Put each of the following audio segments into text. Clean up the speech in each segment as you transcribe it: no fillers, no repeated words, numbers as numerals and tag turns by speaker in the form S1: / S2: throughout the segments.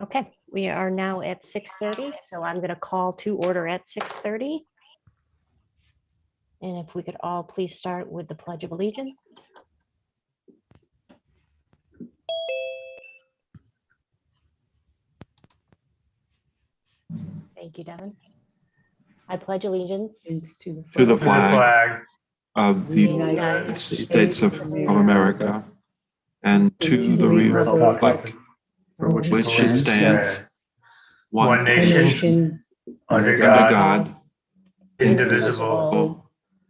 S1: Okay, we are now at 6:30, so I'm going to call to order at 6:30. And if we could all please start with the Pledge of Allegiance. Thank you, Devin. I pledge allegiance
S2: To the flag of the United States of America and to the republic for which it stands, one nation, under God, indivisible,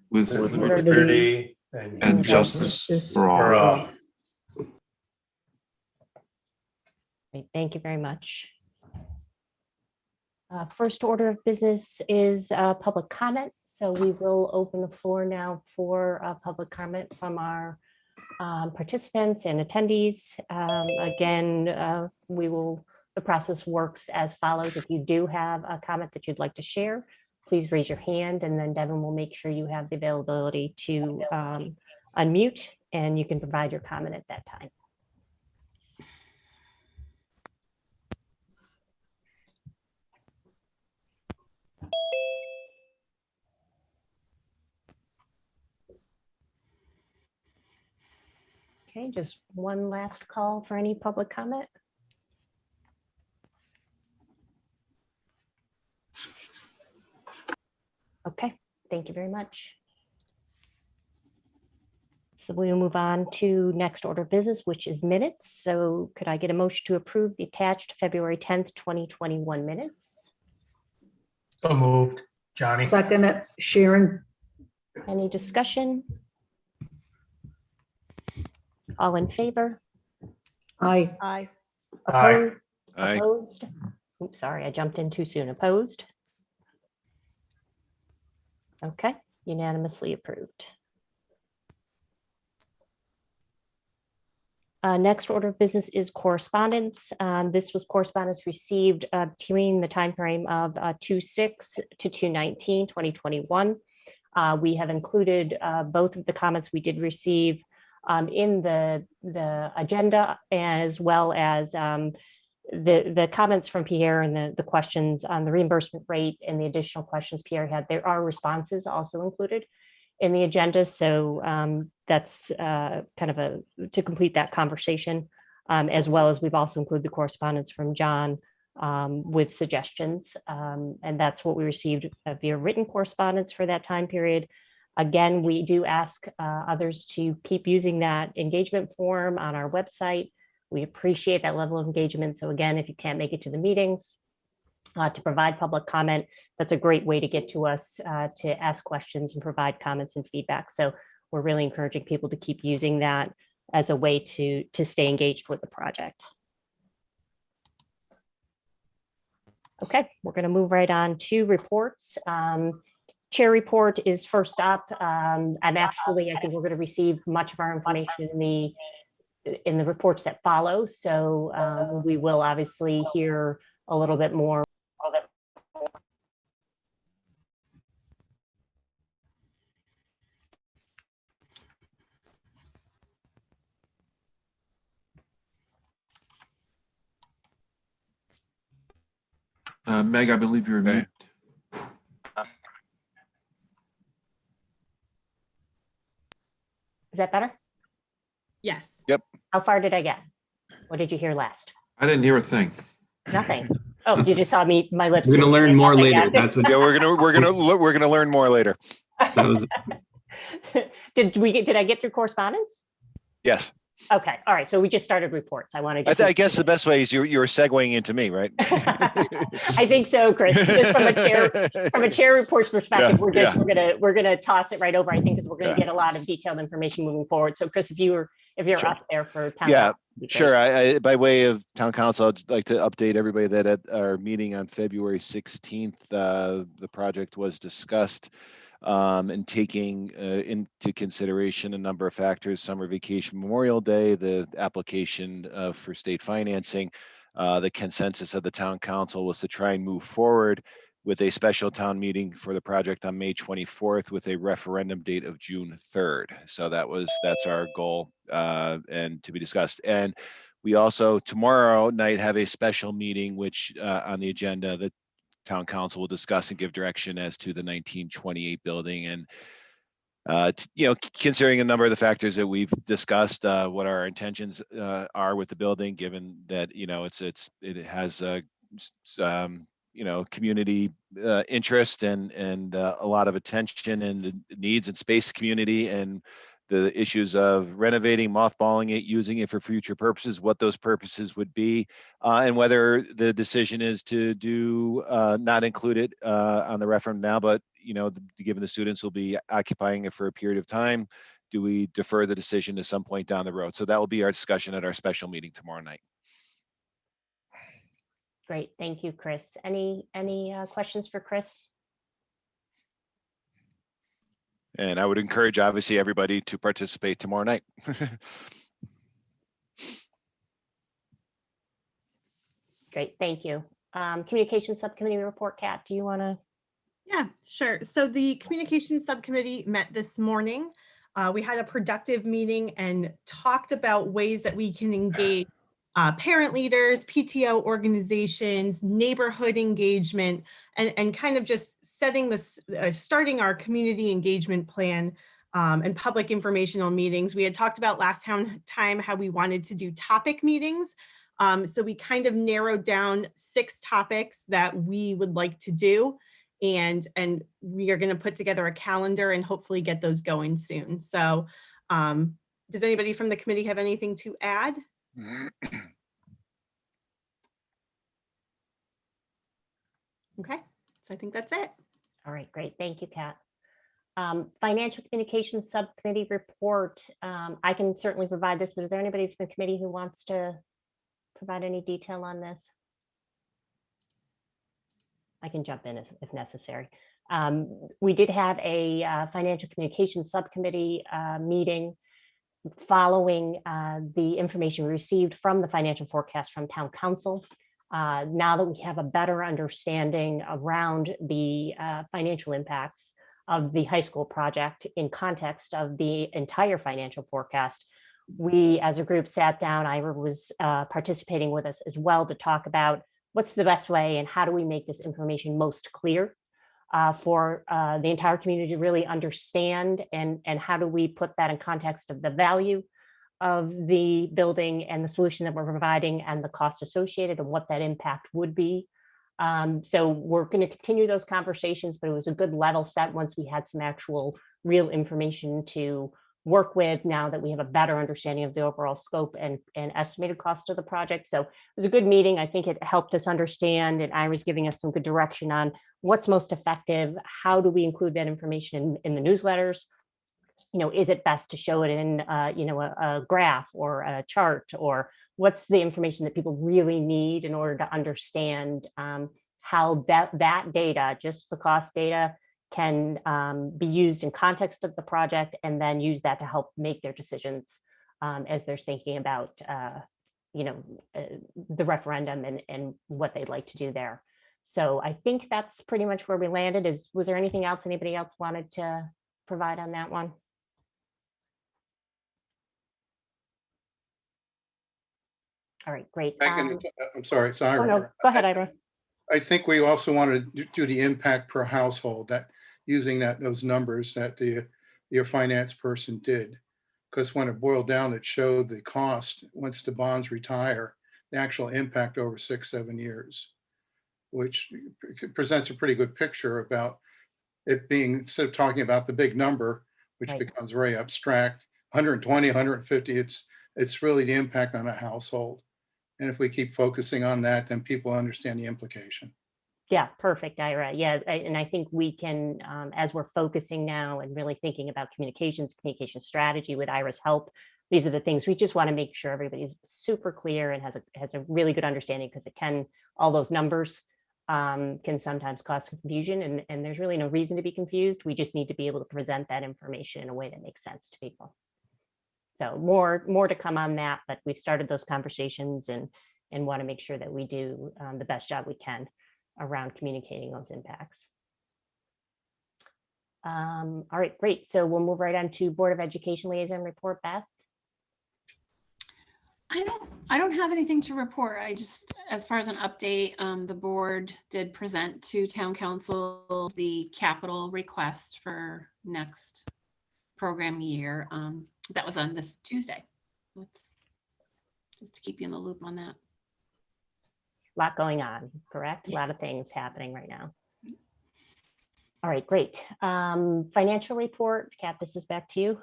S2: with liberty and justice for all.
S1: Great, thank you very much. First order of business is public comment. So we will open the floor now for public comment from our participants and attendees. Again, the process works as follows. If you do have a comment that you'd like to share, please raise your hand, and then Devin will make sure you have the availability to unmute, and you can provide your comment at that time. Okay, just one last call for any public comment. Okay, thank you very much. So we'll move on to next order of business, which is minutes. So could I get a motion to approve the attached February 10th, 2021 minutes?
S3: So moved. Johnny.
S4: Second it, Sharon.
S1: Any discussion? All in favor?
S4: Aye.
S5: Aye.
S1: Opposed?
S6: Aye.
S1: Opposed? Oops, sorry, I jumped in too soon. Opposed? Okay, unanimously approved. Next order of business is correspondence. This was correspondence received between the time frame of 2/6 to 2/19/2021. We have included both of the comments we did receive in the agenda, as well as the comments from Pierre and the questions on the reimbursement rate and the additional questions Pierre had. There are responses also included in the agenda. So that's kind of to complete that conversation, as well as we've also included the correspondence from John with suggestions. And that's what we received via written correspondence for that time period. Again, we do ask others to keep using that engagement form on our website. We appreciate that level of engagement. So again, if you can't make it to the meetings to provide public comment, that's a great way to get to us to ask questions and provide comments and feedback. So we're really encouraging people to keep using that as a way to stay engaged with the project. Okay, we're going to move right on to reports. Chair report is first up. I think we're going to receive much of our information in the reports that follow. So we will obviously hear a little bit more.
S2: Meg, I believe you're
S6: Okay.
S2: mute.
S1: Is that better?
S5: Yes.
S1: How far did I get? What did you hear last?
S2: I didn't hear a thing.
S1: Nothing. Oh, you just saw my lips.
S7: We're gonna learn more later. That's what
S6: Yeah, we're gonna learn more later.
S7: that was.
S1: Did I get through correspondence?
S6: Yes.
S1: Okay. All right. So we just started reports. I wanted to.
S6: I guess the best way is you were segueing into me, right?
S1: I think so, Chris. Just from a chair reports perspective,
S6: Yeah,
S1: we're gonna toss it right over. I think because we're gonna get a lot of detailed information moving forward. So, Chris, if you're
S6: Sure.
S1: up there for town
S6: Yeah,
S1: council, that'd be
S6: Sure.
S1: great.
S6: I by way of town council, I'd like to update everybody that at our meeting on February 16th, the project was discussed and taking into consideration a number of factors: summer vacation, Memorial Day, the application for state financing. The consensus of the town council was to try and move forward with a special town meeting for the project on May 24th with a referendum date of June 3rd. So that's our goal and to be discussed. And We also tomorrow night have a special meeting, which on the agenda, the town council will discuss and give direction as to the 1928 building. And considering a number of the factors that we've discussed, what our intentions are with the building, given that it has community interest and a lot of attention, and the needs and space community, and the issues of renovating, mothballing it, using it for future purposes, what those purposes would be, and whether the decision is to do not include it on the referendum now, but given the students will be occupying it for a period of time, do we defer the decision to some point down the road? So that will be our discussion at our special meeting tomorrow night.
S1: Great, thank you, Chris. Any questions for Chris?
S6: And I would encourage, obviously, everybody to participate tomorrow night.
S1: Great, thank you. Communication Subcommittee report, Kat, do you want to?
S5: Yeah, sure. So the Communications Subcommittee met this morning. We had a productive meeting and talked about ways that we can engage parent leaders, PTO organizations, neighborhood engagement, and kind of just setting this, starting our community engagement plan and public informational meetings. We had talked about last time how we wanted to do topic meetings. So we kind of narrowed down 6 topics that we would like to do. And we are going to put together a calendar and hopefully get those going soon. So does anybody from the committee have anything to add? Okay, so I think that's it.
S1: All right, great. Thank you, Kat. Financial Communications Subcommittee report. I can certainly provide this, but is there anybody from the committee who wants to provide any detail on this? I can jump in if necessary. We did have a Financial Communications Subcommittee meeting following the information we received from the financial forecast from Town Council. Now that we have a better understanding around the financial impacts of the high school project in context of the entire financial forecast, we as a group sat down. Ira was participating with us as well to talk about what's the best way and how do we make this information most clear for the entire community to really understand, and how do we put that in context of the value of the building and the solution that we're providing and the cost associated and what that impact would be. So we're going to continue those conversations, but it was a good level set once we had some actual real information to work with, now that we have a better understanding of the overall scope and estimated cost of the project. So it was a good meeting. I think it helped us understand, and Ira's giving us some good direction on what's most effective. How do we include that information in the newsletters? Is it best to show it in a graph or a chart, or what's the information that people really need in order to understand how that data, just the cost data, can be used in context of the project, and then use that to help make their decisions as they're thinking about the referendum and what they'd like to do there. So I think that's pretty much where we landed. Was there anything else anybody else wanted to provide on that one? All right, great.
S8: I'm sorry, it's Ira.
S1: Oh, no, go ahead, Ira.
S8: I think we also wanted to do the impact per household, that using those numbers that your finance person did. Because when it boiled down, it showed the cost once the bonds retire, the actual impact over 6-7 years, which presents a pretty good picture about it being, instead of talking about the big number, which
S1: Right.
S8: becomes very abstract, 120, 150, it's really the impact on a household. And if we keep focusing on that, then people understand the implication.
S1: Yeah, perfect, Ira. Yeah, and I think we can, as we're focusing now and really thinking about communication strategy with Ira's help, these are the things we just want to make sure everybody's super clear and has a really good understanding, because all those numbers can sometimes cause confusion, and there's really no reason to be confused. We just need to be able to present that information in a way that makes sense to people. So more to come on that, but we've started those conversations and want to make sure that we do the best job we can around communicating those impacts. All right, great. So we'll move right on to Board of Education Liaison Report, Beth.
S9: I don't have anything to report. I just, as far as an update, the board did present to town council the capital request for next program year. That was on this Tuesday. Let's just to keep you in the loop on that.
S1: Lot going on, correct? A lot of things happening right now. All right, great. Financial report, Kat, this is back to you.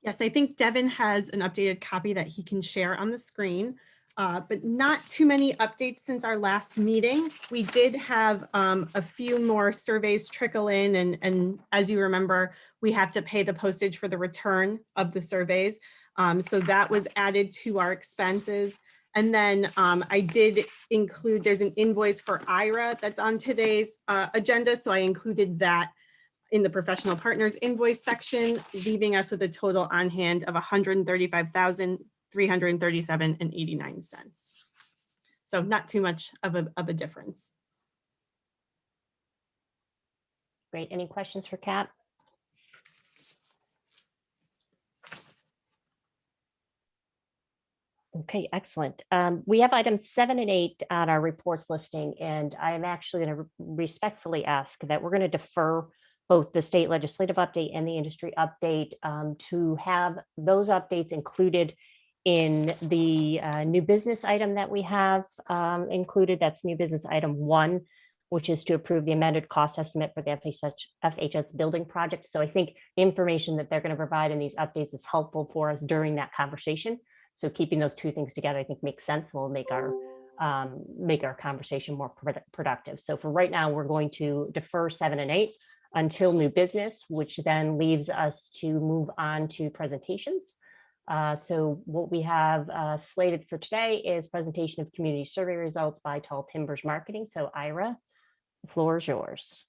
S5: Yes, I think Devin has an updated copy that he can share on the screen, but not too many updates since our last meeting. We did have a few more surveys trickle in, and as you remember, we have to pay the postage for the return of the surveys. So that was added to our expenses. And then I did include, there's an invoice for IRA that's on today's agenda, so I included that in the professional partners invoice section, leaving us with a total on hand of $135,337.89. So not too much of a difference.
S1: Great. Any questions for Kat? Okay, excellent. We have items 7 and 8 on our reports listing, and I am actually going to respectfully ask that we're going to defer both the state legislative update and the industry update to have those updates included in the new business item that we have included. That's new business item 1, which is to approve the amended cost estimate for the FHS building project. So I think the information that they're going to provide in these updates is helpful for us during that conversation. So keeping those two things together, I think makes sense. Will make our conversation more productive. So for right now, we're going to defer 7 and 8 until new business, which then leaves us to move on to presentations. So what we have slated for today is presentation of community survey results by Tall Timbers Marketing. So Ira, the floor is yours.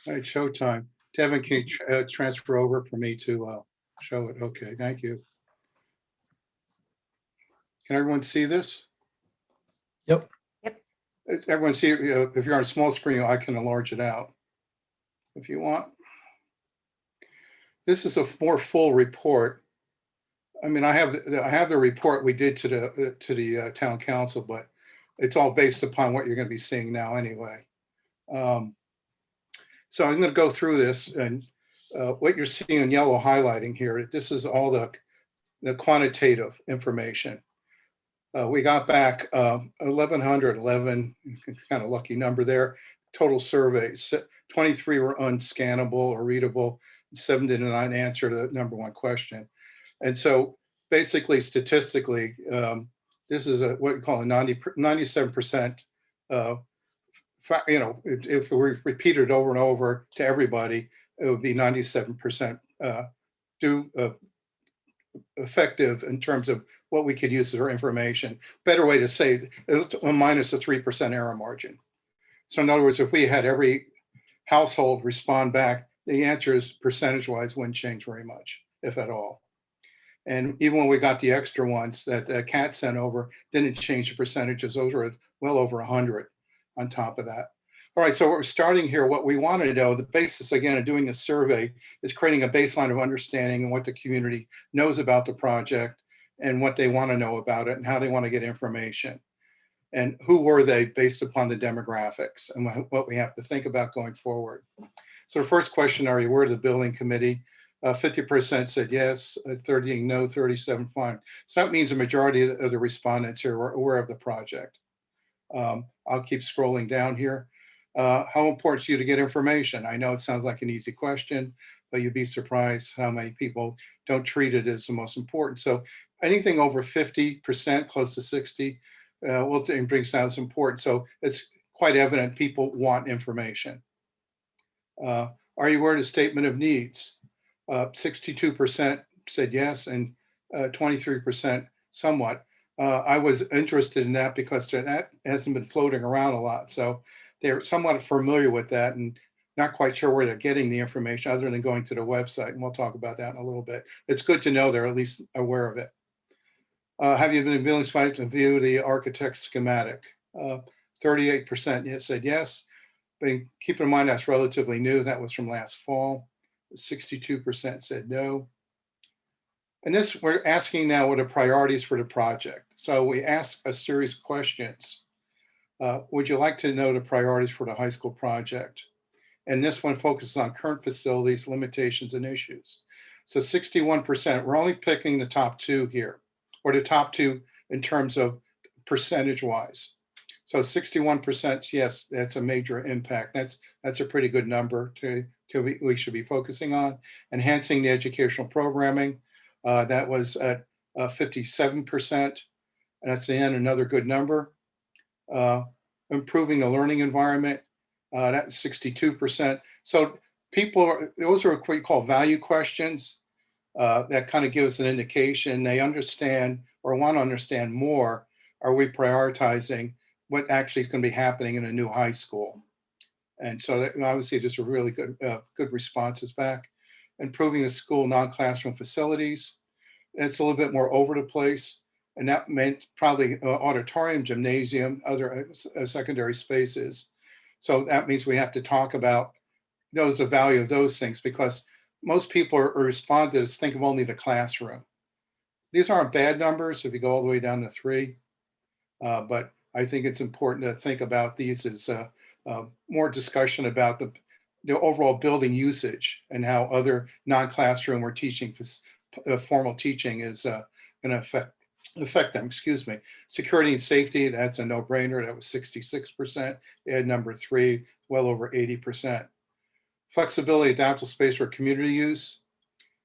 S8: All right, showtime. Devin, can you transfer over for me to show it? Okay, thank you. Can everyone see this?
S3: Yep.
S1: Yep.
S8: Everyone see, if you're on a small screen, I can enlarge it out if you want. This is a more full report. I mean, I have the report we did to the town council, but it's all based upon what you're going to be seeing now anyway. So I'm going to go through this, and what you're seeing in yellow highlighting here, this is all the quantitative information. We got back 1,111, kind of lucky number there, total surveys. 23 were unscannable or readable, 7 did not answer the number 1 question. And so basically, statistically, this is what we call a 97%, if we repeat it over and over to everybody, it would be 97% effective in terms of what we could use as our information. Better way to say it, minus a 3% error margin. So in other words, if we had every household respond back, the answer is percentage-wise wouldn't change very much, if at all. And even when we got the extra ones that Kat sent over, didn't change the percentages. Those were well over 100 on top of that. All right, so we're starting here. What we want to know, the basis, again, of doing a survey is creating a baseline of understanding and what the community knows about the project and what they want to know about it and how they want to get information. And who were they based upon the demographics and what we have to think about going forward. So the first question, are you aware of the building committee? 50% said yes, 30 no, 37 fine. So that means the majority of the respondents here were aware of the project. I'll keep scrolling down here. How important to you to get information? I know it sounds like an easy question, but you'd be surprised how many people don't treat it as the most important. So anything over 50%, close to 60, will brings down as important. So it's quite evident people want information. Are you aware of the statement of needs? 62% said yes, and 23% somewhat. I was interested in that because that hasn't been floating around a lot. So they're somewhat familiar with that and not quite sure where they're getting the information other than going to the website. And we'll talk about that in a little bit. It's good to know they're at least aware of it. Have you been willing to view the architect's schematic? 38% said yes. But keep in mind that's relatively new. That was from last fall. 62% said no. And this, we're asking now what are priorities for the project. So we ask a series of questions. Would you like to know the priorities for the high school project? And this one focuses on current facilities, limitations, and issues. So 61%, we're only picking the top two here, or the top two in terms of percentage wise. So 61%, yes, that's a major impact. That's a pretty good number we should be focusing on. Enhancing the educational programming, that was at 57%. And that's again another good number. Improving the learning environment, that's 62%. So those are what we call value questions that kind of give us an indication they understand or want to understand more. Are we prioritizing what actually is going to be happening in a new high school? And so that, obviously just a really good responses back. Improving the school non-classroom facilities. It's a little bit more over the place. And that meant probably auditorium, gymnasium, other secondary spaces. So that means we have to talk about the value of those things, because most people are respond to this, think of only the classroom. These aren't bad numbers if you go all the way down to 3, but I think it's important to think about these as more discussion about the overall building usage and how other non-classroom or teaching, formal teaching is going to affect them, excuse me. Security and safety, that's a no-brainer. That was 66%. Ed number 3, well over 80%. Flexibility, adaptable space for community use.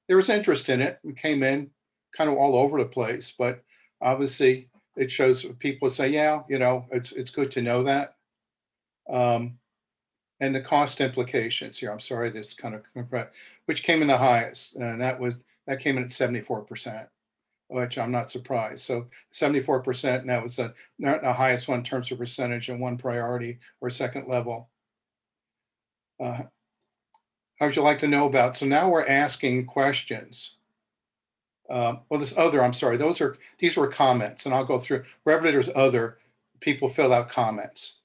S8: There was interest in it. We came in kind of all over the place, but obviously it shows people say, yeah, you know, it's good to know that. And the cost implications here, I'm sorry, this kind of, which came in the highest, and that came in at 74%. Which I'm not surprised. So 74%, and that was the highest one in terms of percentage and one priority or second level. How would you like to know about? So now we're asking questions. Well, I'm sorry, these were comments, and I'll go through, wherever there's other, people fill out comments.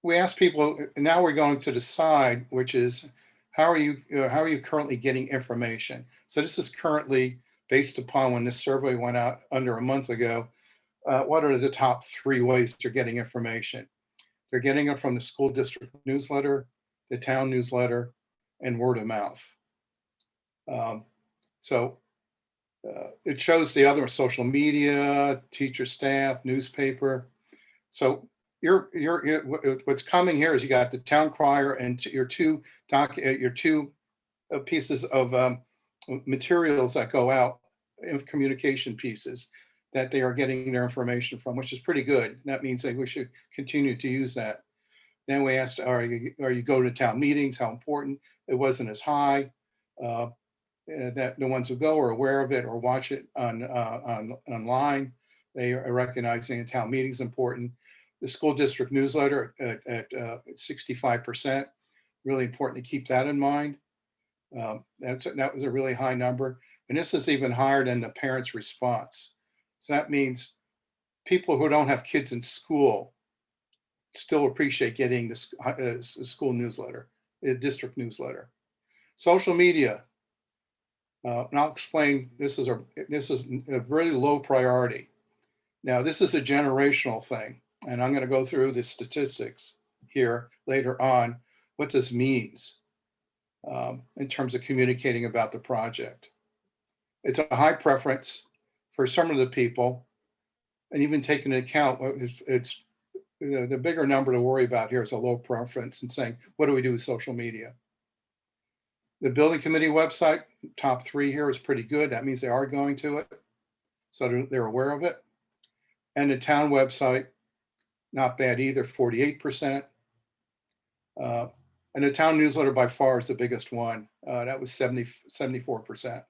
S8: We asked people, and now we're going to decide, which is, how are you currently getting information? So this is currently based upon when this survey went out under a month ago. What are the top 3 ways you're getting information? They're getting it from the school district newsletter, the town newsletter, and word of mouth. It shows the other social media, teacher, staff, newspaper. So what's coming here is you got the town crier and your two pieces of materials that go out, communication pieces that they are getting their information from, which is pretty good. That means that we should continue to use that. Then we asked, are you go to town meetings? How important? It wasn't as high. That the ones who go are aware of it or watch it online. They are recognizing a town meeting is important. The school district newsletter at 65%, really important to keep that in mind. That was a really high number. And this is even higher than the parents' response. So that means people who don't have kids in school still appreciate getting the school newsletter, the district newsletter. Social media, and I'll explain, this is a really low priority. Now, this is a generational thing. And I'm going to go through the statistics here later on, what this means in terms of communicating about the project. It's a high preference for some of the people, and even taking into account, it's the bigger number to worry about here is a low preference and saying, what do we do with social media? The building committee website, top 3 here is pretty good. That means they are going to it. So they're aware of it. And the town website, not bad either, 48%. And the town newsletter by far is the biggest one. That was 74%.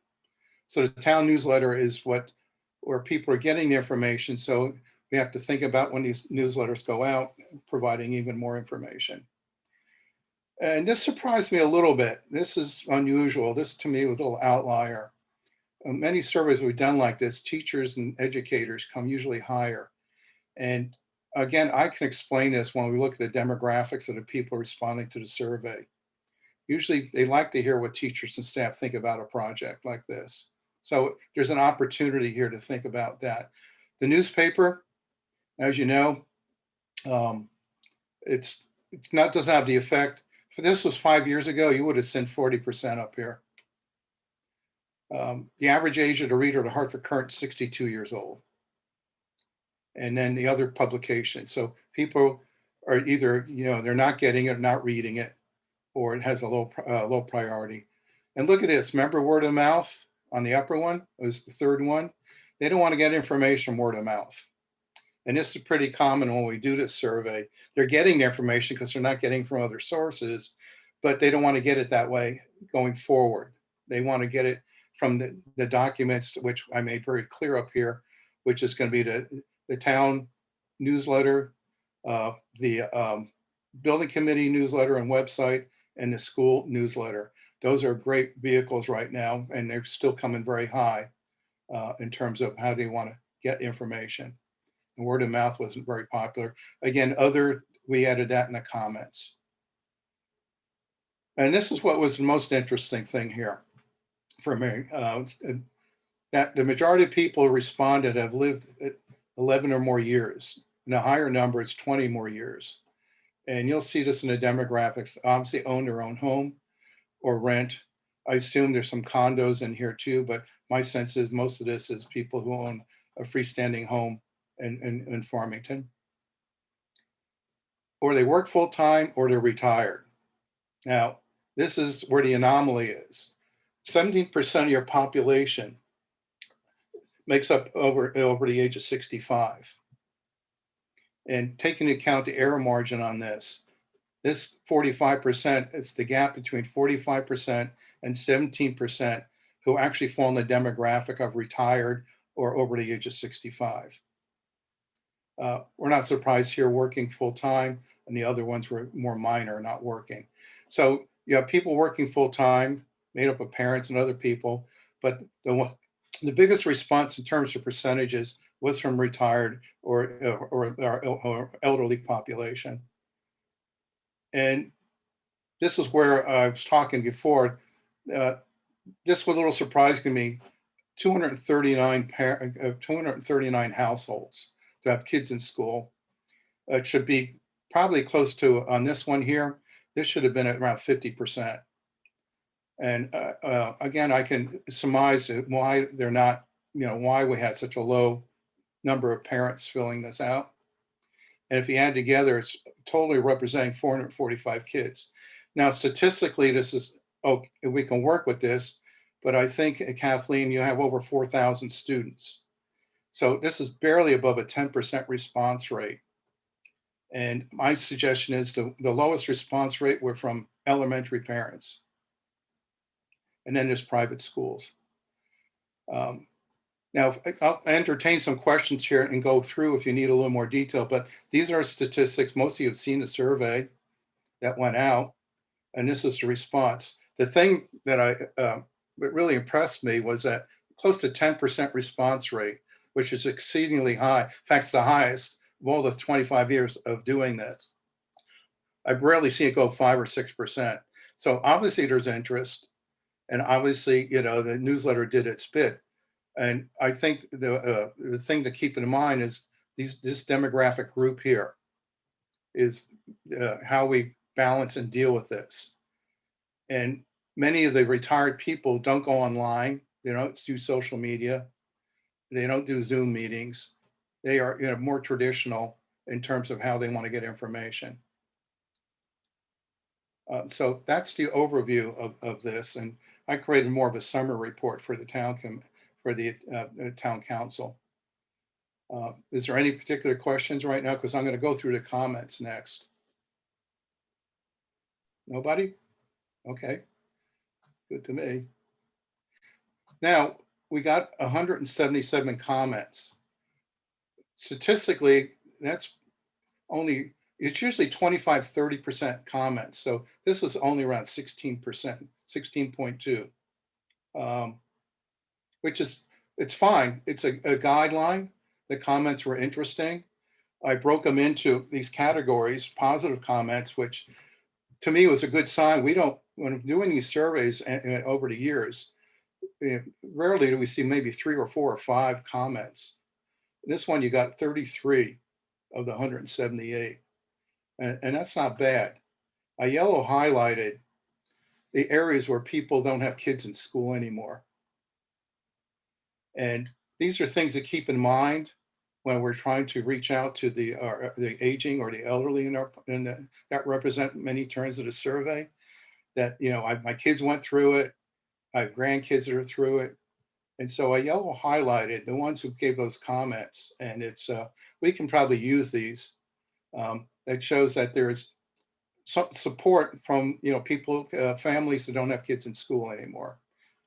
S8: So the town newsletter is where people are getting the information. So we have to think about when these newsletters go out, providing even more information. And this surprised me a little bit. This is unusual. This to me was a little outlier. Many surveys we've done like this, teachers and educators come usually higher. And again, I can explain this when we look at the demographics of the people responding to the survey. usually they like to hear what teachers and staff think about a project like this. So there's an opportunity here to think about that. The newspaper, as you know, it's not, doesn't have the effect. If this was 5 years ago, you would have seen 40% up here. The average age of the reader of the Hartford Current, 62 years old. And then the other publication. So people are either, they're not getting it, or not reading it, or it has a low priority. And look at this, remember word of mouth on the upper one? It was the third one. They don't want to get information from word of mouth. And this is pretty common when we do this survey. They're getting the information because they're not getting from other sources, but they don't want to get it that way going forward. They want to get it from the documents, which I made very clear up here, which is going to be the town newsletter, the building committee newsletter and website, and the school newsletter. Those are great vehicles right now, and they're still coming very high in terms of how they want to get information. And word of mouth wasn't very popular. Again, we added that in the comments. And this is what was the most interesting thing here for me, that the majority of people who responded have lived 11 or more years. And a higher number is 20 more years. And you'll see this in the demographics, obviously own their own home or rent. I assume there's some condos in here too, but my sense is most of this is people who own a freestanding home in Farmington. Or they work full-time or they're retired. Now, this is where the anomaly is. 17% of your population makes up over the age of 65. And taking into account the error margin on this 45%, it's the gap between 45% and 17% who actually fall in the demographic of retired or over the age of 65. We're not surprised here working full-time, and the other ones were more minor, not working. So you have people working full-time, made up of parents and other people, but the biggest response in terms of percentages was from retired or elderly population. And this is where I was talking before. This was a little surprising to me. 239 households to have kids in school. It should be probably close to, on this one here, this should have been at around 50%. And again, I can surmise why they're not, why we had such a low number of parents filling this out. And if you add together, it's totally representing 445 kids. Now, statistically, this is, we can work with this, but I think, Kathleen, you have over 4,000 students. So this is barely above a 10% response rate. And my suggestion is the lowest response rate were from elementary parents. And then there's private schools. Now, I'll entertain some questions here and go through if you need a little more detail, but these are statistics. Most of you have seen the survey that went out, and this is the response. The thing that really impressed me was that close to 10% response rate, which is exceedingly high. In fact, it's the highest of all the 25 years of doing this. I've rarely seen it go 5 or 6%. So obviously there's interest, and obviously, the newsletter did its bit. And I think the thing to keep in mind is this demographic group here is how we balance and deal with this. And many of the retired people don't go online. They don't do social media. They don't do Zoom meetings. They are more traditional in terms of how they want to get information. So that's the overview of this. And I created more of a summary report for the town council. Is there any particular questions right now? Because I'm going to go through the comments next. Nobody? Okay, good to me. Now, we got 177 comments. Statistically, it's usually 25, 30% comments. So this was only around 16%, 16.2, which is, it's fine. It's a guideline. The comments were interesting. I broke them into these categories: positive comments, which to me, it was a good sign. We don't, when doing these surveys over the years, rarely do we see maybe 3 or 4 or 5 comments. This one, you got 33 of the 178. And that's not bad. I yellow highlighted the areas where people don't have kids in school anymore. And these are things to keep in mind when we're trying to reach out to the aging or the elderly that represent many turns of the survey. That, you know, my kids went through it. I have grandkids that are through it. And so I yellow highlighted the ones who gave those comments. And it's, we can probably use these. That shows that there's some support from, you know, people, families that don't have kids in school anymore.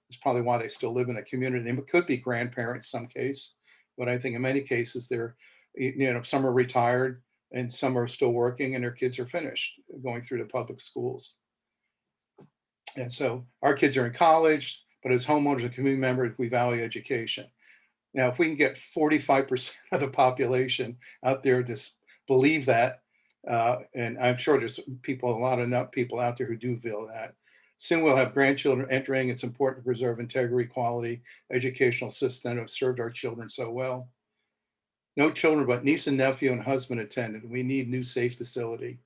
S8: It's probably why they still live in a community. It could be grandparents in some case, but I think in many cases they're, you know, some are retired and some are still working and their kids are finished going through the public schools. And so our kids are in college, but as homeowners and community members, we value education. Now, if we can get 45% of the population out there to believe that, and I'm sure there's people, a lot of people out there who do feel that. Soon we'll have grandchildren entering. It's important to preserve integrity, quality, educational system that have served our children so well. No children, but niece and nephew and husband attended. We need new safe facility.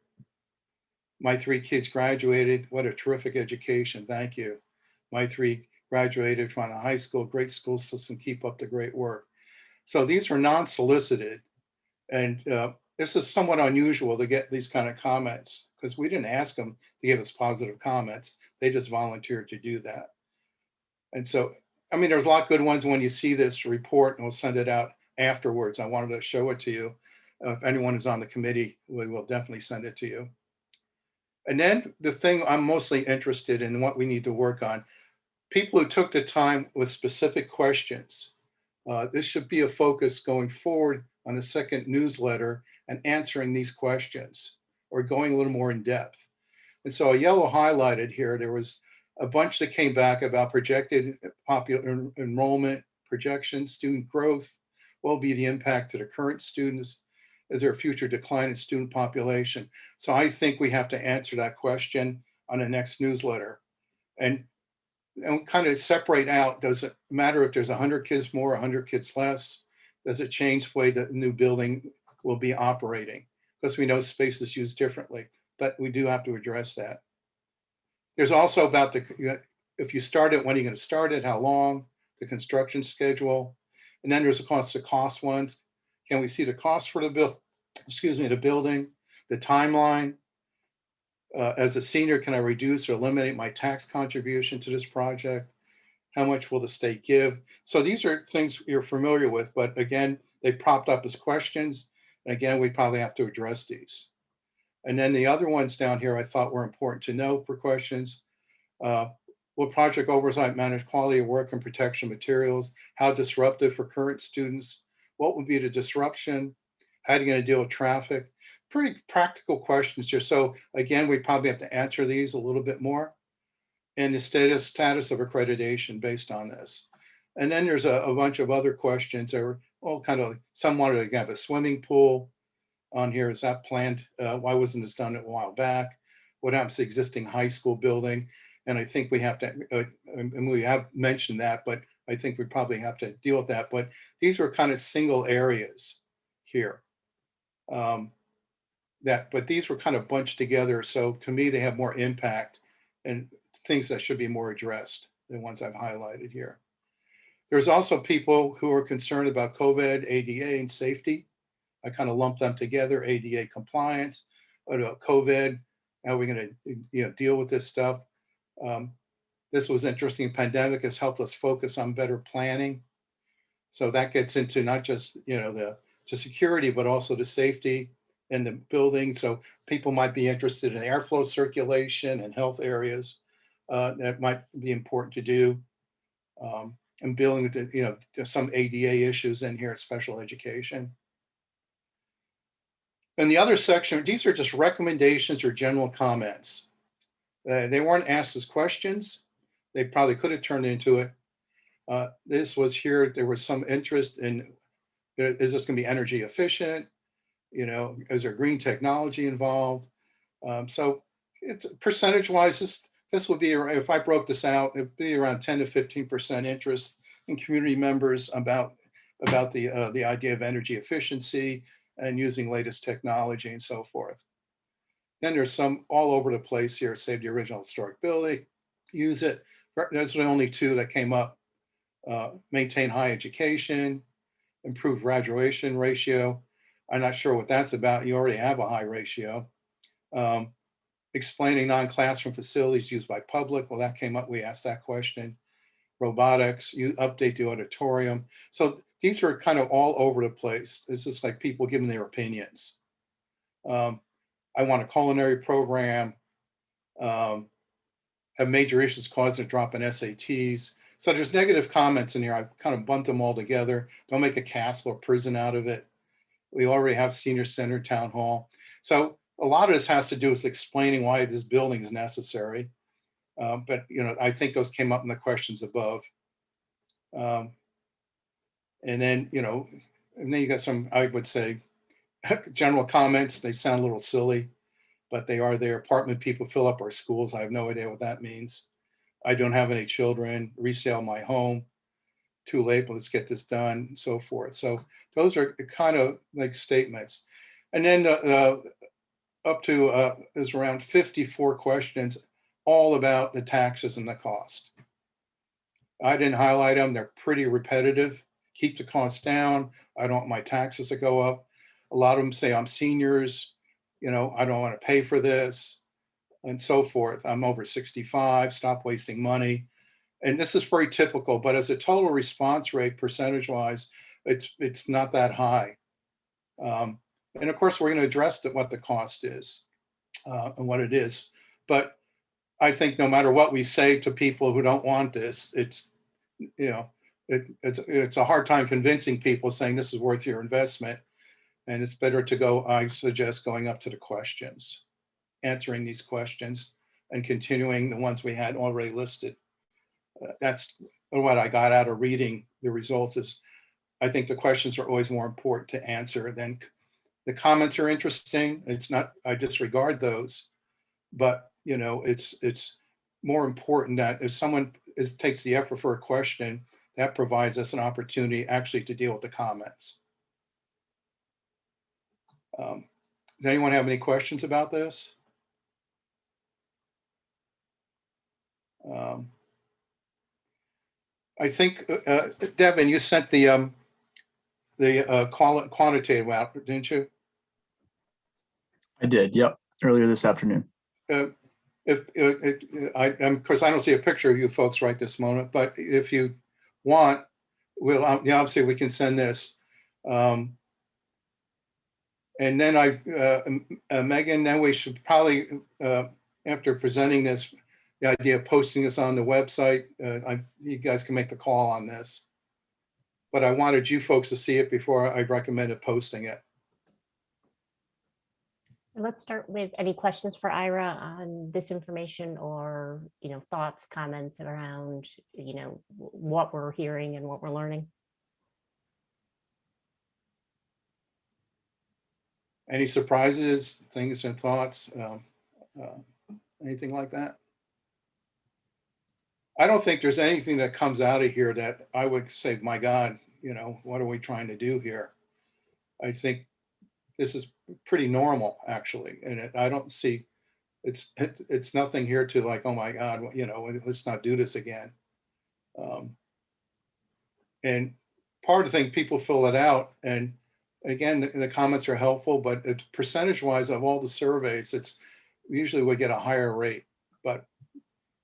S8: My 3 kids graduated. What a terrific education. Thank you. My 3 graduated from a high school, great school system. Keep up the great work. So these are non-solicited. And this is somewhat unusual to get these kind of comments because we didn't ask them to give us positive comments. They just volunteered to do that. And so, I mean, there's a lot of good ones when you see this report, and we'll send it out afterwards. I wanted to show it to you. If anyone is on the committee, we will definitely send it to you. And then the thing I'm mostly interested in, what we need to work on, people who took the time with specific questions. This should be a focus going forward on the second newsletter and answering these questions or going a little more in depth. And so a yellow highlighted here, there was a bunch that came back about projected popular enrollment, projections, student growth, what will be the impact to the current students, is there a future decline in student population? So I think we have to answer that question on the next newsletter. And kind of separate out, does it matter if there's 100 kids more, 100 kids less? Does it change the way the new building will be operating? Because we know space is used differently, but we do have to address that. There's also about if you start it, when are you going to start it, how long, the construction schedule, and then there's the cost ones. Can we see the cost for the the building, the timeline? As a senior, can I reduce or eliminate my tax contribution to this project? How much will the state give? So these are things you're familiar with, but again, they popped up as questions. And again, we probably have to address these. And then the other ones down here I thought were important to know for questions. Will project oversight manage quality of work and protection materials? How disruptive for current students? What would be the disruption? How are you going to deal with traffic? Pretty practical questions here. So again, we probably have to answer these a little bit more. And the status of accreditation based on this. And then there's a bunch of other questions that are all kind of, some wanted to have a swimming pool on here. Is that planned? Why wasn't this done a while back? What happens to the existing high school building? And I think we have to, and we have mentioned that, but I think we probably have to deal with that. But these are kind of single areas here. But these were kind of bunched together. So to me, they have more impact and things that should be more addressed than ones I've highlighted here. There's also people who are concerned about COVID, ADA, and safety. I kind of lumped them together, ADA compliance, COVID, how are we going to deal with this stuff? This was interesting. Pandemic has helped us focus on better planning. So that gets into not just the security, but also the safety in the building. So people might be interested in airflow circulation and health areas. That might be important to do. And dealing with there's some ADA issues in here at special education. And the other section, these are just recommendations or general comments. They weren't asked as questions. They probably could have turned into it. This was here, there was some interest in, is this gonna be energy efficient? Is there green technology involved? So it's percentage wise, this would be, if I broke this out, it'd be around 10 to 15% interest in community members about the idea of energy efficiency and using latest technology and so forth. Then there's some all over the place here. Save the original historic building, use it. Those are the only two that came up. Maintain high education, improve graduation ratio. I'm not sure what that's about. You already have a high ratio. Explaining non-classroom facilities used by public. Well, that came up. We asked that question. Robotics, you update the auditorium. So these are kind of all over the place. It's just like people giving their opinions. I want a culinary program, have major issues causing a drop in SATs. So there's negative comments in here. I've kind of bumped them all together. Don't make a castle or prison out of it. We already have senior center, town hall. So a lot of this has to do with explaining why this building is necessary. But I think those came up in the questions above. And then you got some, I would say, general comments. They sound a little silly, but they are there. Apartment people fill up our schools. I have no idea what that means. I don't have any children. Resale my home. Too late, but let's get this done, so forth. So those are kind of like statements. And then up to there's around 54 questions, all about the taxes and the cost. I didn't highlight them. They're pretty repetitive. Keep the costs down. I don't want my taxes to go up. A lot of them say I'm seniors. I don't want to pay for this, and so forth. I'm over 65. Stop wasting money. And this is very typical, but as a total response rate, percentage-wise, it's not that high. And of course, we're going to address what the cost is and what it is. But I think no matter what we say to people who don't want this, it's a hard time convincing people saying this is worth your investment. And it's better to go, I suggest, going up to the questions, answering these questions and continuing the ones we had already listed. That's what I got out of reading the results. Is I think the questions are always more important to answer than the comments are interesting. It's not, I disregard those, but it's more important that if someone takes the effort for a question, that provides us an opportunity actually to deal with the comments. Does anyone have any questions about this? I think, Devin, you sent the quantitative out, didn't you?
S10: I did, yep, earlier this afternoon.
S8: Of course, I don't see a picture of you folks right this moment, but if you want, we'll, obviously we can send this. And then Megan, then we should probably, after presenting this, the idea of posting this on the website, you guys can make the call on this. But I wanted you folks to see it before I recommended posting it.
S1: Let's start with any questions for Ira on this information, or thoughts, comments around what we're hearing and what we're learning.
S8: Any surprises, things and thoughts, anything like that? I don't think there's anything that comes out of here that I would say, my God, what are we trying to do here? I think this is pretty normal, actually. And I don't see, it's nothing here to like, oh my God, let's not do this again. And part of the thing, people fill it out. And again, the comments are helpful, but it's percentage-wise of all the surveys, it's usually we get a higher rate. But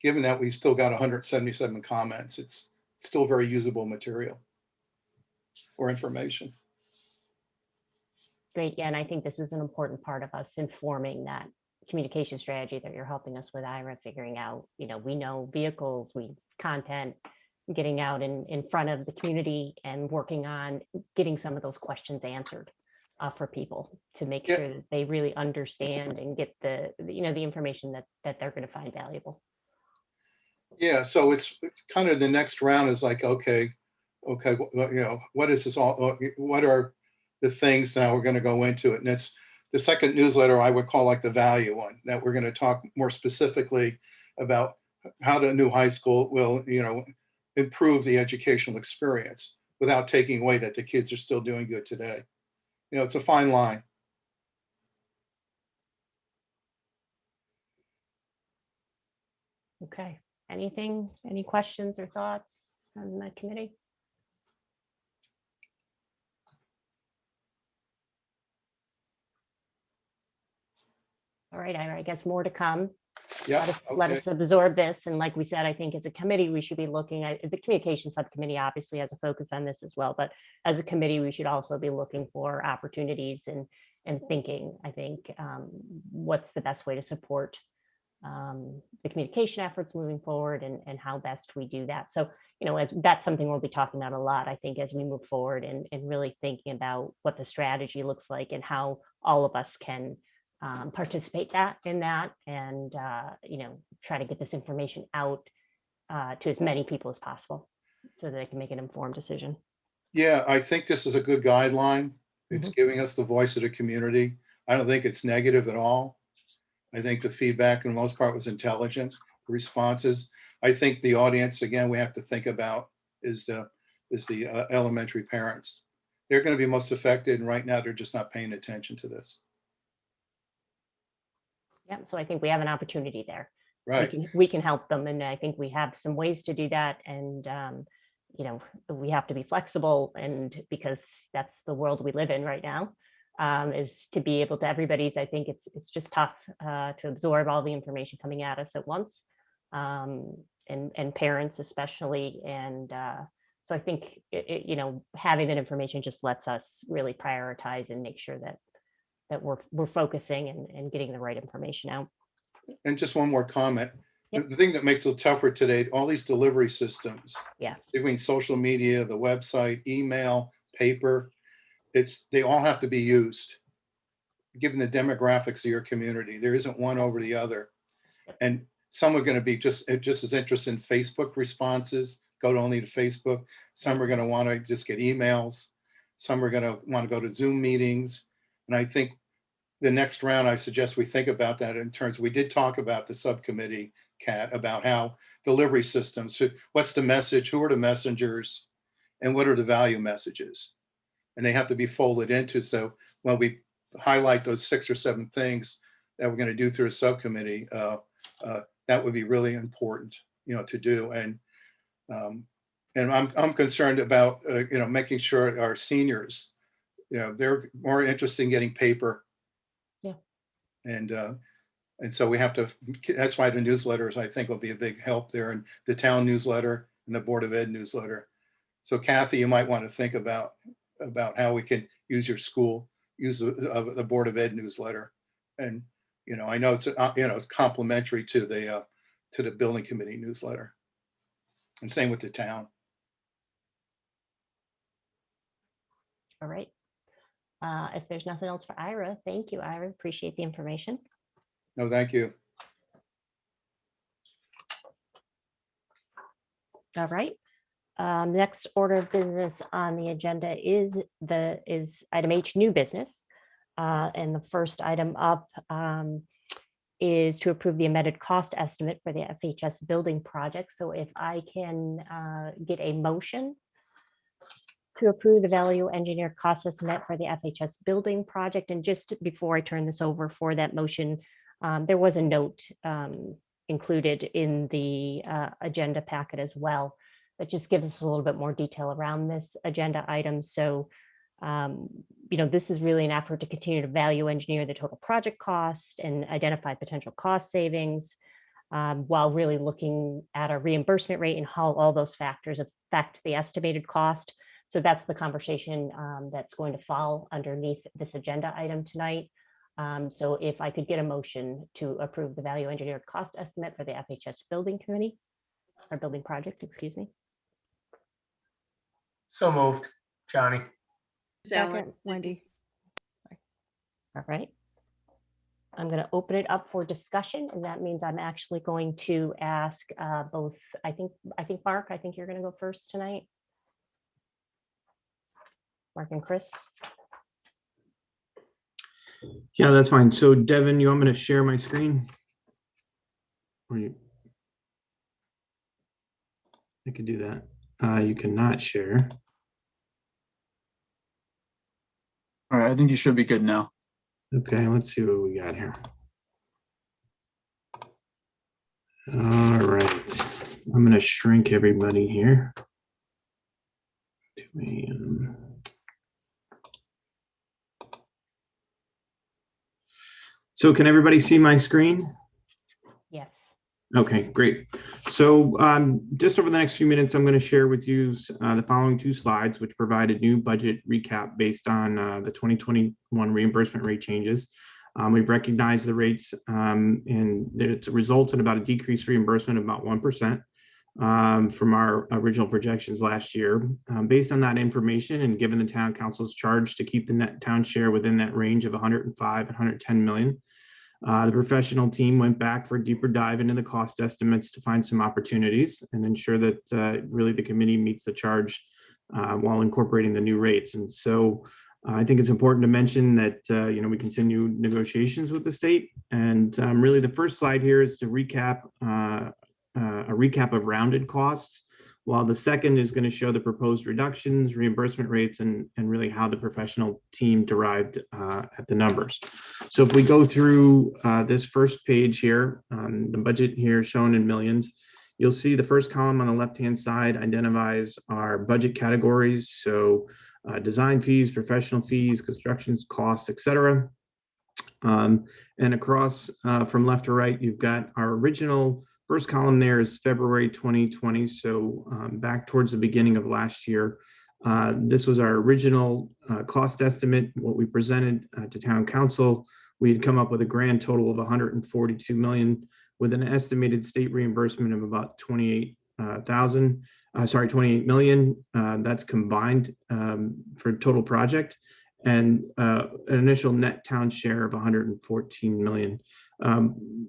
S8: given that we still got 177 comments, it's still very usable material or information.
S1: Great. Yeah, and I think this is an important part of us informing that communication strategy that you're helping us with, Ira, figuring out, we know vehicles, content, getting out in front of the community and working on getting some of those questions answered for people to make sure that they really understand and get the information that they're going to find valuable.
S8: Yeah, so it's kind of the next round is like, okay, what is this all? What are the things now we're going to go into it? And it's the second newsletter I would call like the value one, that we're going to talk more specifically about how the new high school will, improve the educational experience without taking away that the kids are still doing good today. It's a fine line.
S1: Okay, any questions or thoughts on the committee? All right, I guess more to come.
S8: Yeah.
S1: Let us absorb this. And like we said, I think as a committee, we should be looking at the communication subcommittee obviously has a focus on this as well. But as a committee, we should also be looking for opportunities and thinking, I think, what's the best way to support the communication efforts moving forward and how best we do that. So, that's something we'll be talking about a lot, I think, as we move forward and really thinking about what the strategy looks like and how all of us can participate in that and try to get this information out to as many people as possible so that they can make an informed decision.
S8: Yeah, I think this is a good guideline. It's giving us the voice of the community. I don't think it's negative at all. I think the feedback in the most part was intelligent responses. I think the audience, again, we have to think about is the elementary parents. They're going to be most affected, and right now they're just not paying attention to this.
S1: Yeah, so I think we have an opportunity there.
S8: Right.
S1: We can help them, and I think we have some ways to do that. And we have to be flexible, and because that's the world we live in right now, is to be able to everybody's. I think it's just tough to absorb all the information coming at us at once, and parents especially. And so I think having that information just lets us really prioritize and make sure that we're focusing and getting the right information out.
S8: And just one more comment.
S1: Yep.
S8: The thing that makes it tougher today, all these delivery systems,
S1: Yeah.
S8: between social media, the website, email, paper, they all have to be used. Given the demographics of your community, there isn't one over the other. And some are going to be just as interested in Facebook responses, go only to Facebook. Some are going to want to just get emails. Some are going to want to go to Zoom meetings. And I think the next round, I suggest we think about that in terms, we did talk about the subcommittee, Kat, about how delivery systems, what's the message, who are the messengers, and what are the value messages? And they have to be folded into, so when we highlight those 6 or 7 things that we're going to do through a subcommittee, that would be really important, to do. And I'm concerned about, making sure our seniors, they're more interested in getting paper.
S1: Yeah.
S8: And so we have to, that's why the newsletters, I think, will be a big help there, and the town newsletter and the Board of Ed newsletter. So Kathy, you might want to think about how we can use your school, use the Board of Ed newsletter. And, I know it's complementary to the building committee newsletter, and same with the town.
S1: All right. If there's nothing else for Ira, thank you, Ira. Appreciate the information.
S8: No, thank you.
S1: All right. Next order of business on the agenda is item H, new business. And the first item up is to approve the amended cost estimate for the FHS building project. So if I can get a motion to approve the value engineer cost estimate for the FHS building project. And just before I turn this over for that motion, there was a note included in the agenda packet as well that just gives us a little bit more detail around this agenda item. So, this is really an effort to continue to value engineer the total project cost and identify potential cost savings, while really looking at a reimbursement rate and how all those factors affect the estimated cost. So that's the conversation that's going to fall underneath this agenda item tonight. So if I could get a motion to approve the value engineered cost estimate for the FHS building committee, or building project, excuse me.
S3: So moved, Johnny.
S5: Second, Wendy.
S1: All right. I'm going to open it up for discussion, and that means I'm actually going to ask both, I think Mark, I think you're going to go first tonight. Mark and Chris.
S7: Yeah, that's fine. So Devin, you want me to share my screen? Or I could do that. You cannot share.
S10: All right, I think you should be good now.
S7: Okay, let's see what we got here. All right, I'm going to shrink everybody here. So can everybody see my screen?
S1: Yes.
S7: Okay, great. So just over the next few minutes, I'm going to share with you the following 2 slides, which provide a new budget recap based on the 2021 reimbursement rate changes. We've recognized the rates and it results in about a decreased reimbursement of about 1% from our original projections last year. Based on that information and given the town council's charge to keep the net town share within that range of 105 and 110 million, the professional team went back for a deeper dive into the cost estimates to find some opportunities and ensure that really the committee meets the charge while incorporating the new rates. And so I think it's important to mention that we continue negotiations with the state. And really the first slide here is to recap a recap of rounded costs, while the second is going to show the proposed reductions, reimbursement rates, and really how the professional team derived at the numbers. So if we go through this first page here, the budget here shown in millions, you'll see the first column on the left-hand side identifies our budget categories. So design fees, professional fees, construction costs, etc. And across from left to right, you've got our original first column there is February 2020. So back towards the beginning of last year, this was our original cost estimate, what we presented to town council. We had come up with a grand total of 142 million with an estimated state reimbursement of about 28 million. That's combined for total project, and an initial net town share of 114 million.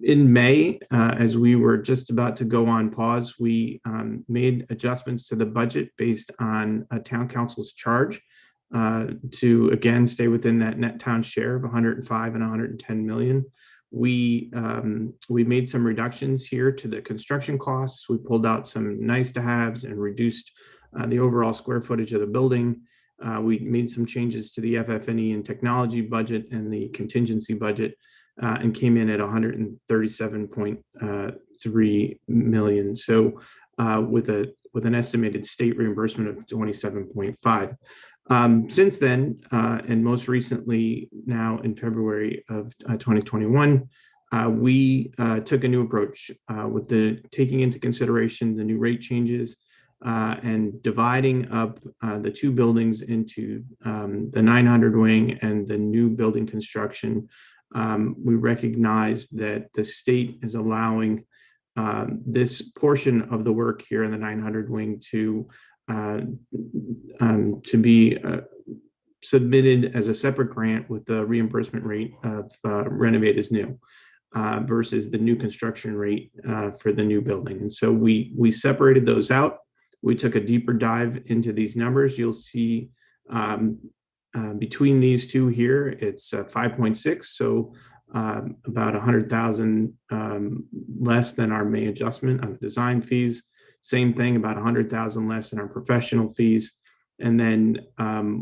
S7: In May, as we were just about to go on pause, we made adjustments to the budget based on a town council's charge to again stay within that net town share of 105 and 110 million. We made some reductions here to the construction costs. We pulled out some nice to haves and reduced the overall square footage of the building. We made some changes to the FF&E and technology budget and the contingency budget, and came in at 137.3 million. So with an estimated state reimbursement of 27.5. Since then, and most recently now in February of 2021, we took a new approach with taking into consideration the new rate changes and dividing up the 2 buildings into the 900 wing and the new building construction. We recognize that the state is allowing this portion of the work here in the 900 wing to be submitted as a separate grant with the reimbursement rate of renovate as new versus the new construction rate for the new building. And so we separated those out. We took a deeper dive into these numbers. You'll see between these 2 here, it's 5.6. So about 100,000 less than our May adjustment on the design fees. Same thing, about 100,000 less in our professional fees. And then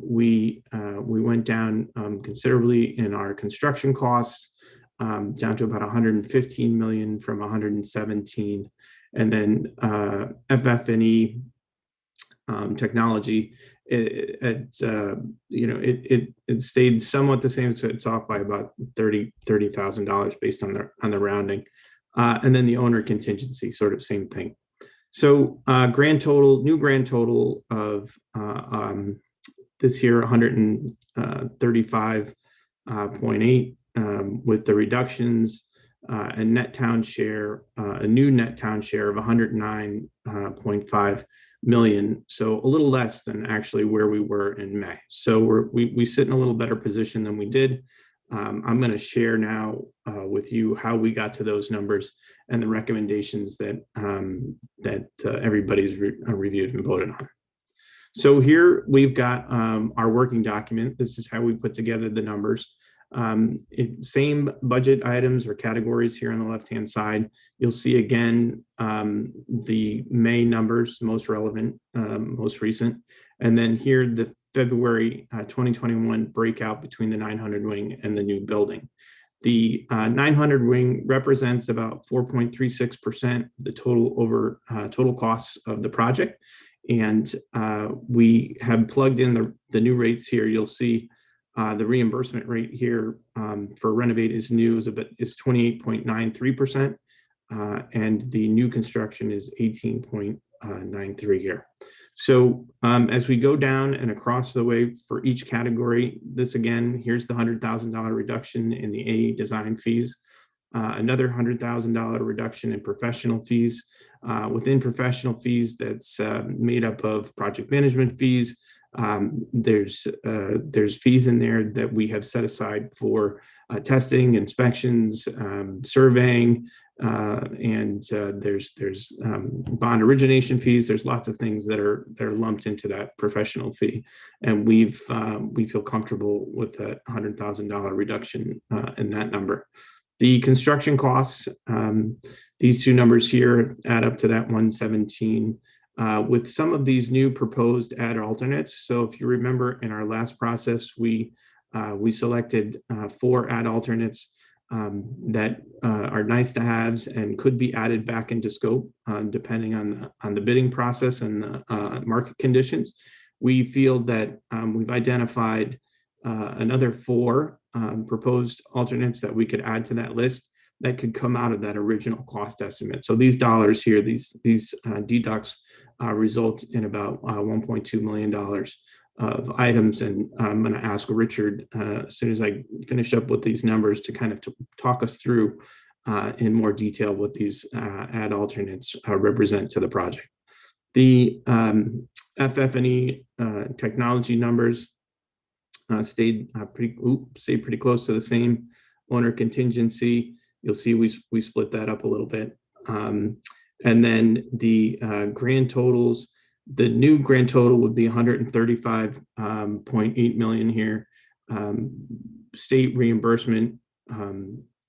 S7: we went down considerably in our construction costs, down to about 115 million from 117. And then FF&E technology, it stayed somewhat the same, so it's off by about $30,000 based on the rounding, and then the owner contingency, sort of same thing. So new grand total of this year 135.8 with the reductions, a net town share, a new net town share of 109.5 million. So a little less than actually where we were in May. So we sit in a little better position than we did. I'm going to share now with you how we got to those numbers and the recommendations that everybody's reviewed and voted on. So here we've got our working document. This is how we put together the numbers. Same budget items or categories here on the left-hand side. You'll see again the May numbers, most relevant, most recent. And then here, the February 2021 breakout between the 900 wing and the new building. The 900 wing represents about 4.36% the total costs of the project. And we have plugged in the new rates here. You'll see the reimbursement rate here for renovate is new is 28.93%. And the new construction is 18.93 here. So as we go down and across the way for each category, this again, here's the $100,000 reduction in the AE design fees, another $100,000 reduction in professional fees. Within professional fees, that's made up of project management fees. There's fees in there that we have set aside for testing, inspections, surveying, and there's bond origination fees. There's lots of things that are lumped into that professional fee, and we feel comfortable with that $100,000 reduction in that number. The construction costs, these two numbers here add up to that 117. With some of these new proposed add alternates. So if you remember in our last process, we selected 4 add alternates that are nice to haves and could be added back into scope depending on the bidding process and the market conditions. We feel that we've identified another 4 proposed alternates that we could add to that list that could come out of that original cost estimate. So these dollars here, these deducts result in about $1.2 million of items. And I'm going to ask Richard, as soon as I finish up with these numbers, to kind of talk us through in more detail what these add alternates represent to the project. The FF&E technology numbers stayed pretty close to the same. Owner contingency, you'll see we split that up a little bit. And then the grand totals, the new grand total would be 135.8 million here. State reimbursement,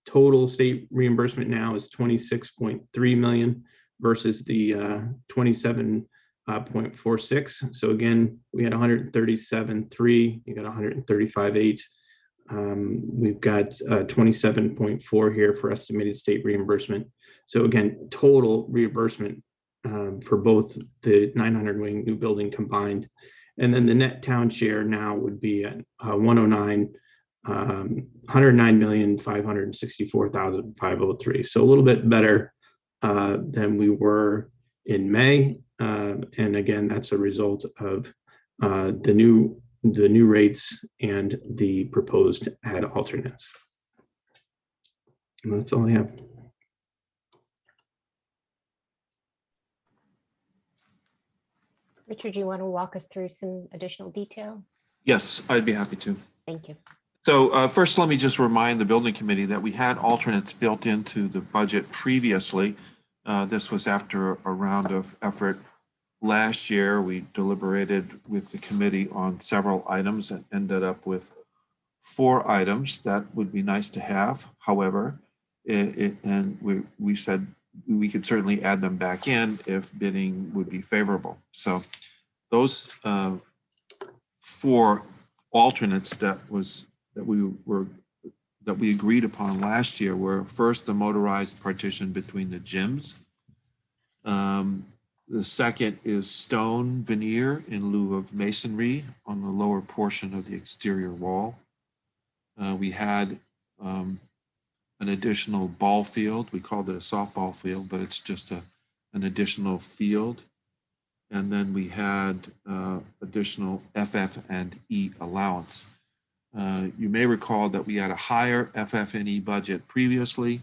S7: total state reimbursement now is 26.3 million versus the 27.46. So again, we had 137.3, you got 135.8. We've got 27.4 here for estimated state reimbursement. So again, total reimbursement for both the 900 wing new building combined. And then the net town share now would be at 109,564,503. So a little bit better than we were in May. And again, that's a result of the new rates and the proposed add alternates. And that's all I have.
S1: Richard, do you want to walk us through some additional detail?
S2: Yes, I'd be happy to.
S1: Thank you.
S2: So first, let me just remind the building committee that we had alternates built into the budget previously. This was after a round of effort. Last year, we deliberated with the committee on several items and ended up with 4 items that would be nice to have. However, and we said we could certainly add them back in if bidding would be favorable. So those 4 alternates that we agreed upon last year were, first, the motorized partition between the gyms. The second is stone veneer in lieu of masonry on the lower portion of the exterior wall. We had an additional ball field. We called it a softball field, but it's just an additional field. And then we had additional FF&E allowance. You may recall that we had a higher FF&E budget previously,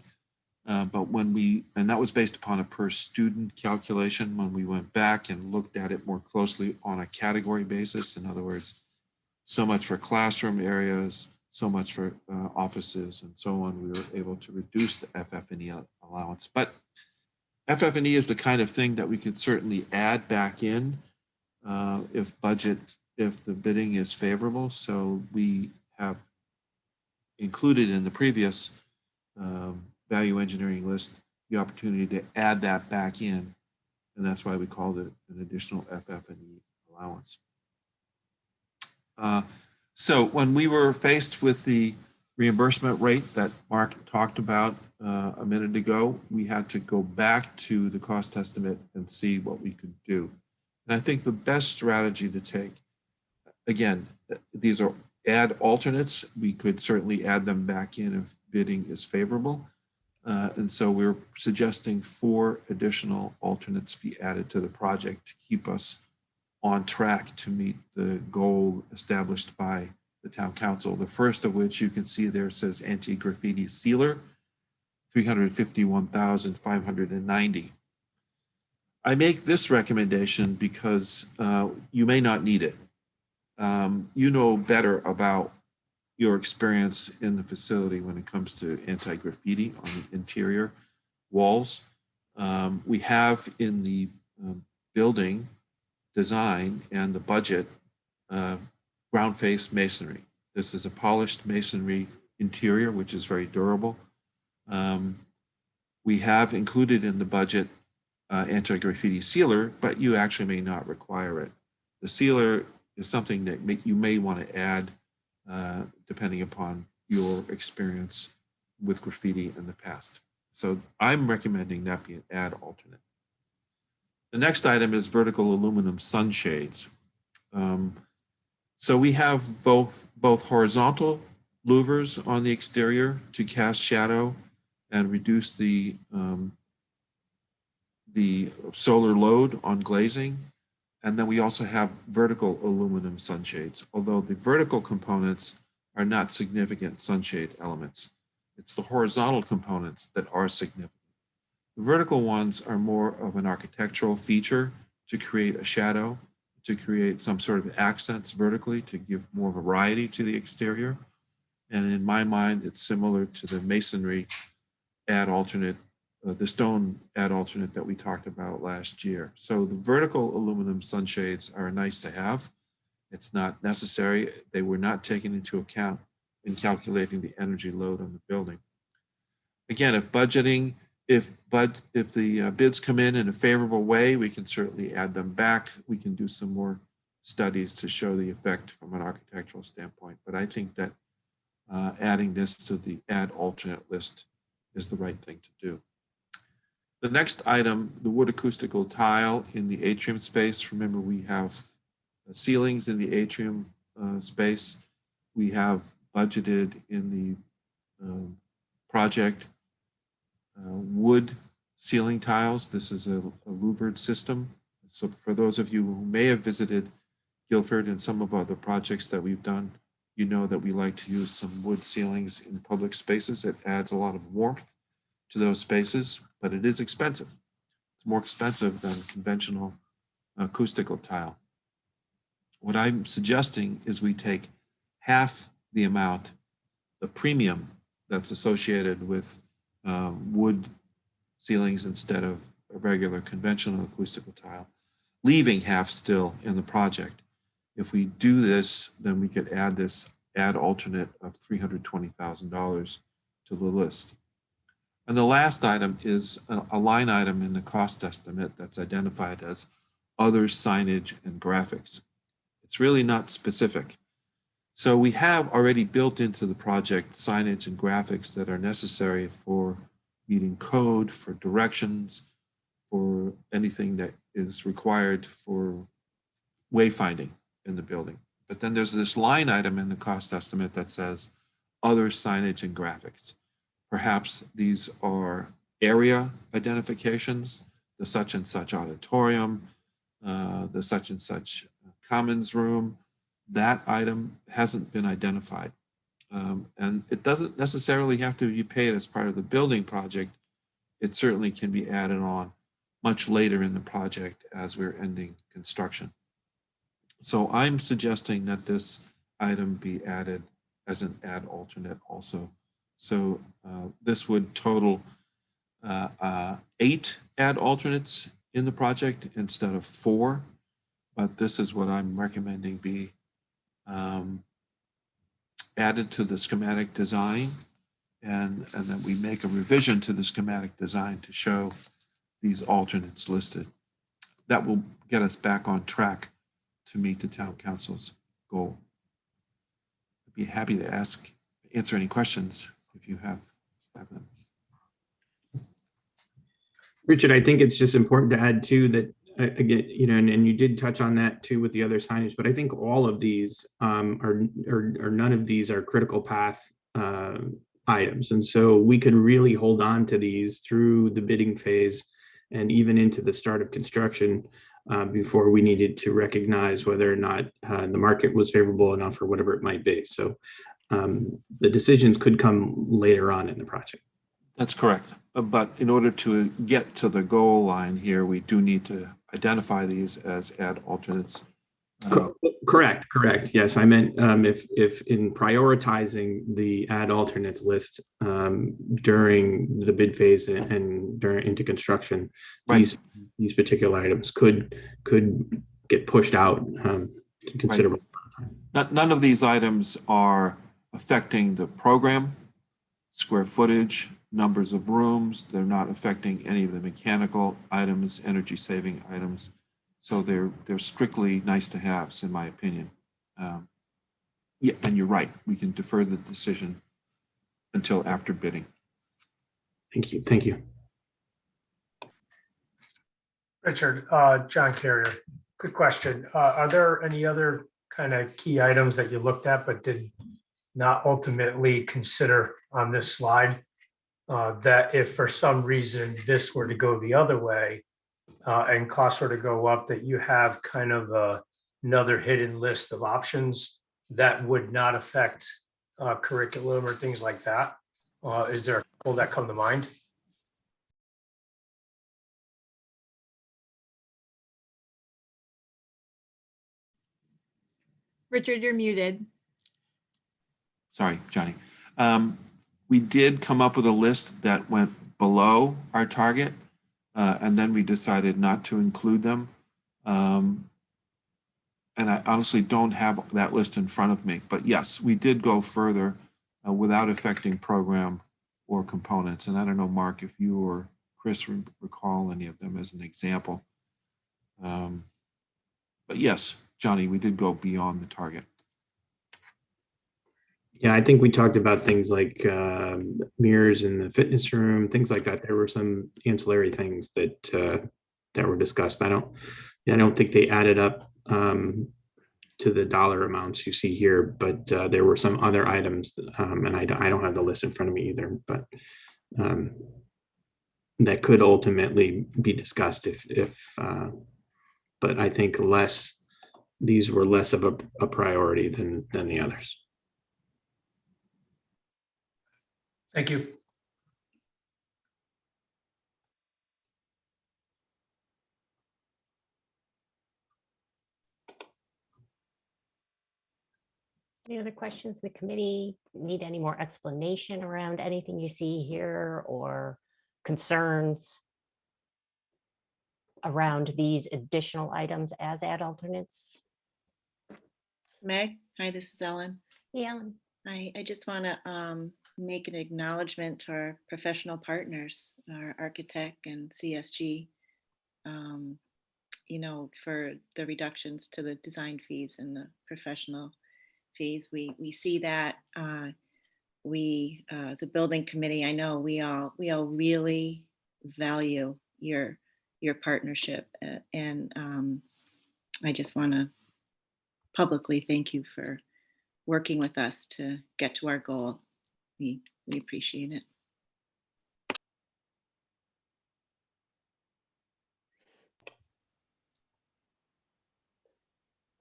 S2: but and that was based upon a per student calculation. When we went back and looked at it more closely on a category basis, in other words, so much for classroom areas, so much for offices, and so on, we were able to reduce the FF&E allowance. But FF&E is the kind of thing that we could certainly add back in if the bidding is favorable. So we have included in the previous value engineering list the opportunity to add that back in, and that's why we called it an additional FF&E allowance. So when we were faced with the reimbursement rate that Mark talked about a minute ago, we had to go back to the cost estimate and see what we could do. And I think the best strategy to take, again, these are add alternates. We could certainly add them back in if bidding is favorable. And so we're suggesting 4 additional alternates be added to the project to keep us on track to meet the goal established by the town council. The first of which you can see there says anti-graffiti sealer, $351,590. I make this recommendation because you may not need it. You know better about your experience in the facility when it comes to anti-graffiti on the interior walls. We have in the building design and the budget ground face masonry. This is a polished masonry interior, which is very durable. We have included in the budget anti-graffiti sealer, but you actually may not require it. The sealer is something that you may want to add depending upon your experience with graffiti in the past. So I'm recommending that be an add alternate. The next item is vertical aluminum sunshades. So we have both horizontal louvers on the exterior to cast shadow and reduce the solar load on glazing. And then we also have vertical aluminum sunshades, although the vertical components are not significant sunshade elements. It's the horizontal components that are significant. The vertical ones are more of an architectural feature to create a shadow, to create some sort of accents vertically, to give more variety to the exterior. And in my mind, it's similar to the masonry add alternate, the stone add alternate that we talked about last year. So the vertical aluminum sunshades are nice to have. It's not necessary. They were not taken into account in calculating the energy load on the building. Again, if budgeting, if the bids come in a favorable way, we can certainly add them back. We can do some more studies to show the effect from an architectural standpoint. But I think that adding this to the add alternate list is the right thing to do. The next item, the wood acoustical tile in the atrium space. Remember, we have ceilings in the atrium space. We have budgeted in the project wood ceiling tiles. This is a louvered system. So for those of you who may have visited Guilford and some of other projects that we've done, you know that we like to use some wood ceilings in public spaces. It adds a lot of warmth to those spaces, but it is expensive. It's more expensive than conventional acoustical tile. What I'm suggesting is we take half the amount, the premium that's associated with wood ceilings instead of a regular conventional acoustical tile, leaving half still in the project. If we do this, then we could add this add alternate of $320,000 to the list. And the last item is a line item in the cost estimate that's identified as other signage and graphics. It's really not specific. So we have already built into the project signage and graphics that are necessary for meeting code, for directions, for anything that is required for wayfinding in the building. But then there's this line item in the cost estimate that says other signage and graphics. Perhaps these are area identifications, the such and such auditorium, the such and such commons room. That item hasn't been identified. And it doesn't necessarily have to be paid as part of the building project. It certainly can be added on much later in the project as we're ending construction. So I'm suggesting that this item be added as an add alternate also. So this would total 8 add alternates in the project instead of 4, but this is what I'm recommending be added to the schematic design, and then we make a revision to the schematic design to show these alternates listed. That will get us back on track to meet the town council's goal. I'd be happy to answer any questions if you have them.
S7: Richard, I think it's just important to add too that again, you know, and you did touch on that too with the other signage, but I think all of these are none of these are critical path items. And so we could really hold on to these through the bidding phase and even into the start of construction before we needed to recognize whether or not the market was favorable enough or whatever it might be. So the decisions could come later on in the project. That's correct. But in order to get to the goal line here, we do need to identify these as add alternates. Correct. Yes, I meant if in prioritizing the add alternates list during the bid phase and during into construction, right, these particular items could get pushed out considerably. Right. None of these items are affecting the program, square footage, numbers of rooms. They're not affecting any of the mechanical items, energy saving items. So they're strictly nice to haves, in my opinion. Yeah, and you're right. We can defer the decision until after bidding. Thank you. Thank you.
S3: Richard, John Carrier, good question. Are there any other kind of key items that you looked at but did not ultimately consider on this slide that if for some reason this were to go the other way, and costs were to go up, that you have kind of another hidden list of options that would not affect curriculum or things like that? Is there a couple that come to mind?
S5: Richard, you're muted.
S2: Sorry, Johnny. We did come up with a list that went below our target. And then we decided not to include them. And I honestly don't have that list in front of me, but yes, we did go further without affecting program or components. And I don't know, Mark, if you or Chris recall any of them as an example. But yes, Johnny, we did go beyond the target. Yeah, I think we talked about things like mirrors in the fitness room, things like that. There were some ancillary things that that were discussed. I don't think they added up to the dollar amounts you see here, but there were some other items, and I don't have the list in front of me either, but that could ultimately be discussed if but I think these were less of a priority than the others.
S3: Thank you.
S1: Any other questions? The committee need any more explanation around anything you see here or concerns around these additional items as add alternates?
S11: Meg, hi, this is Ellen.
S1: Yeah.
S11: I just want to make an acknowledgement to our professional partners, our architect and CSG, you know, for the reductions to the design fees and the professional fees. We see that we as a building committee, I know we all really value your partnership, and I just want to publicly thank you for working with us to get to our goal. We appreciate it.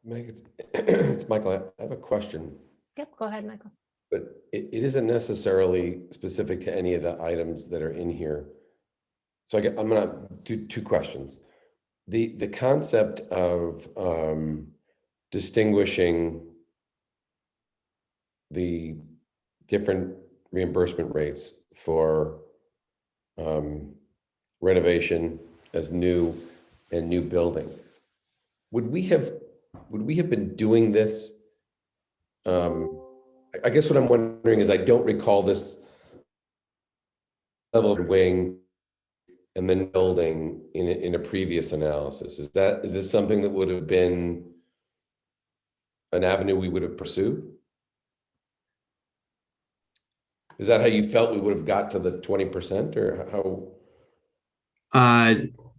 S12: Meg, it's Michael. I have a question.
S1: Yep, go ahead, Michael.
S12: But it isn't necessarily specific to any of the items that are in here. So I'm going to do two questions. The concept of distinguishing the different reimbursement rates for renovation as new and new building. Would we have been doing this I guess what I'm wondering is I don't recall this level of wing and then building in a previous analysis. Is this something that would have been an avenue we would have pursued? Is that how you felt we would have got to the 20%, or how?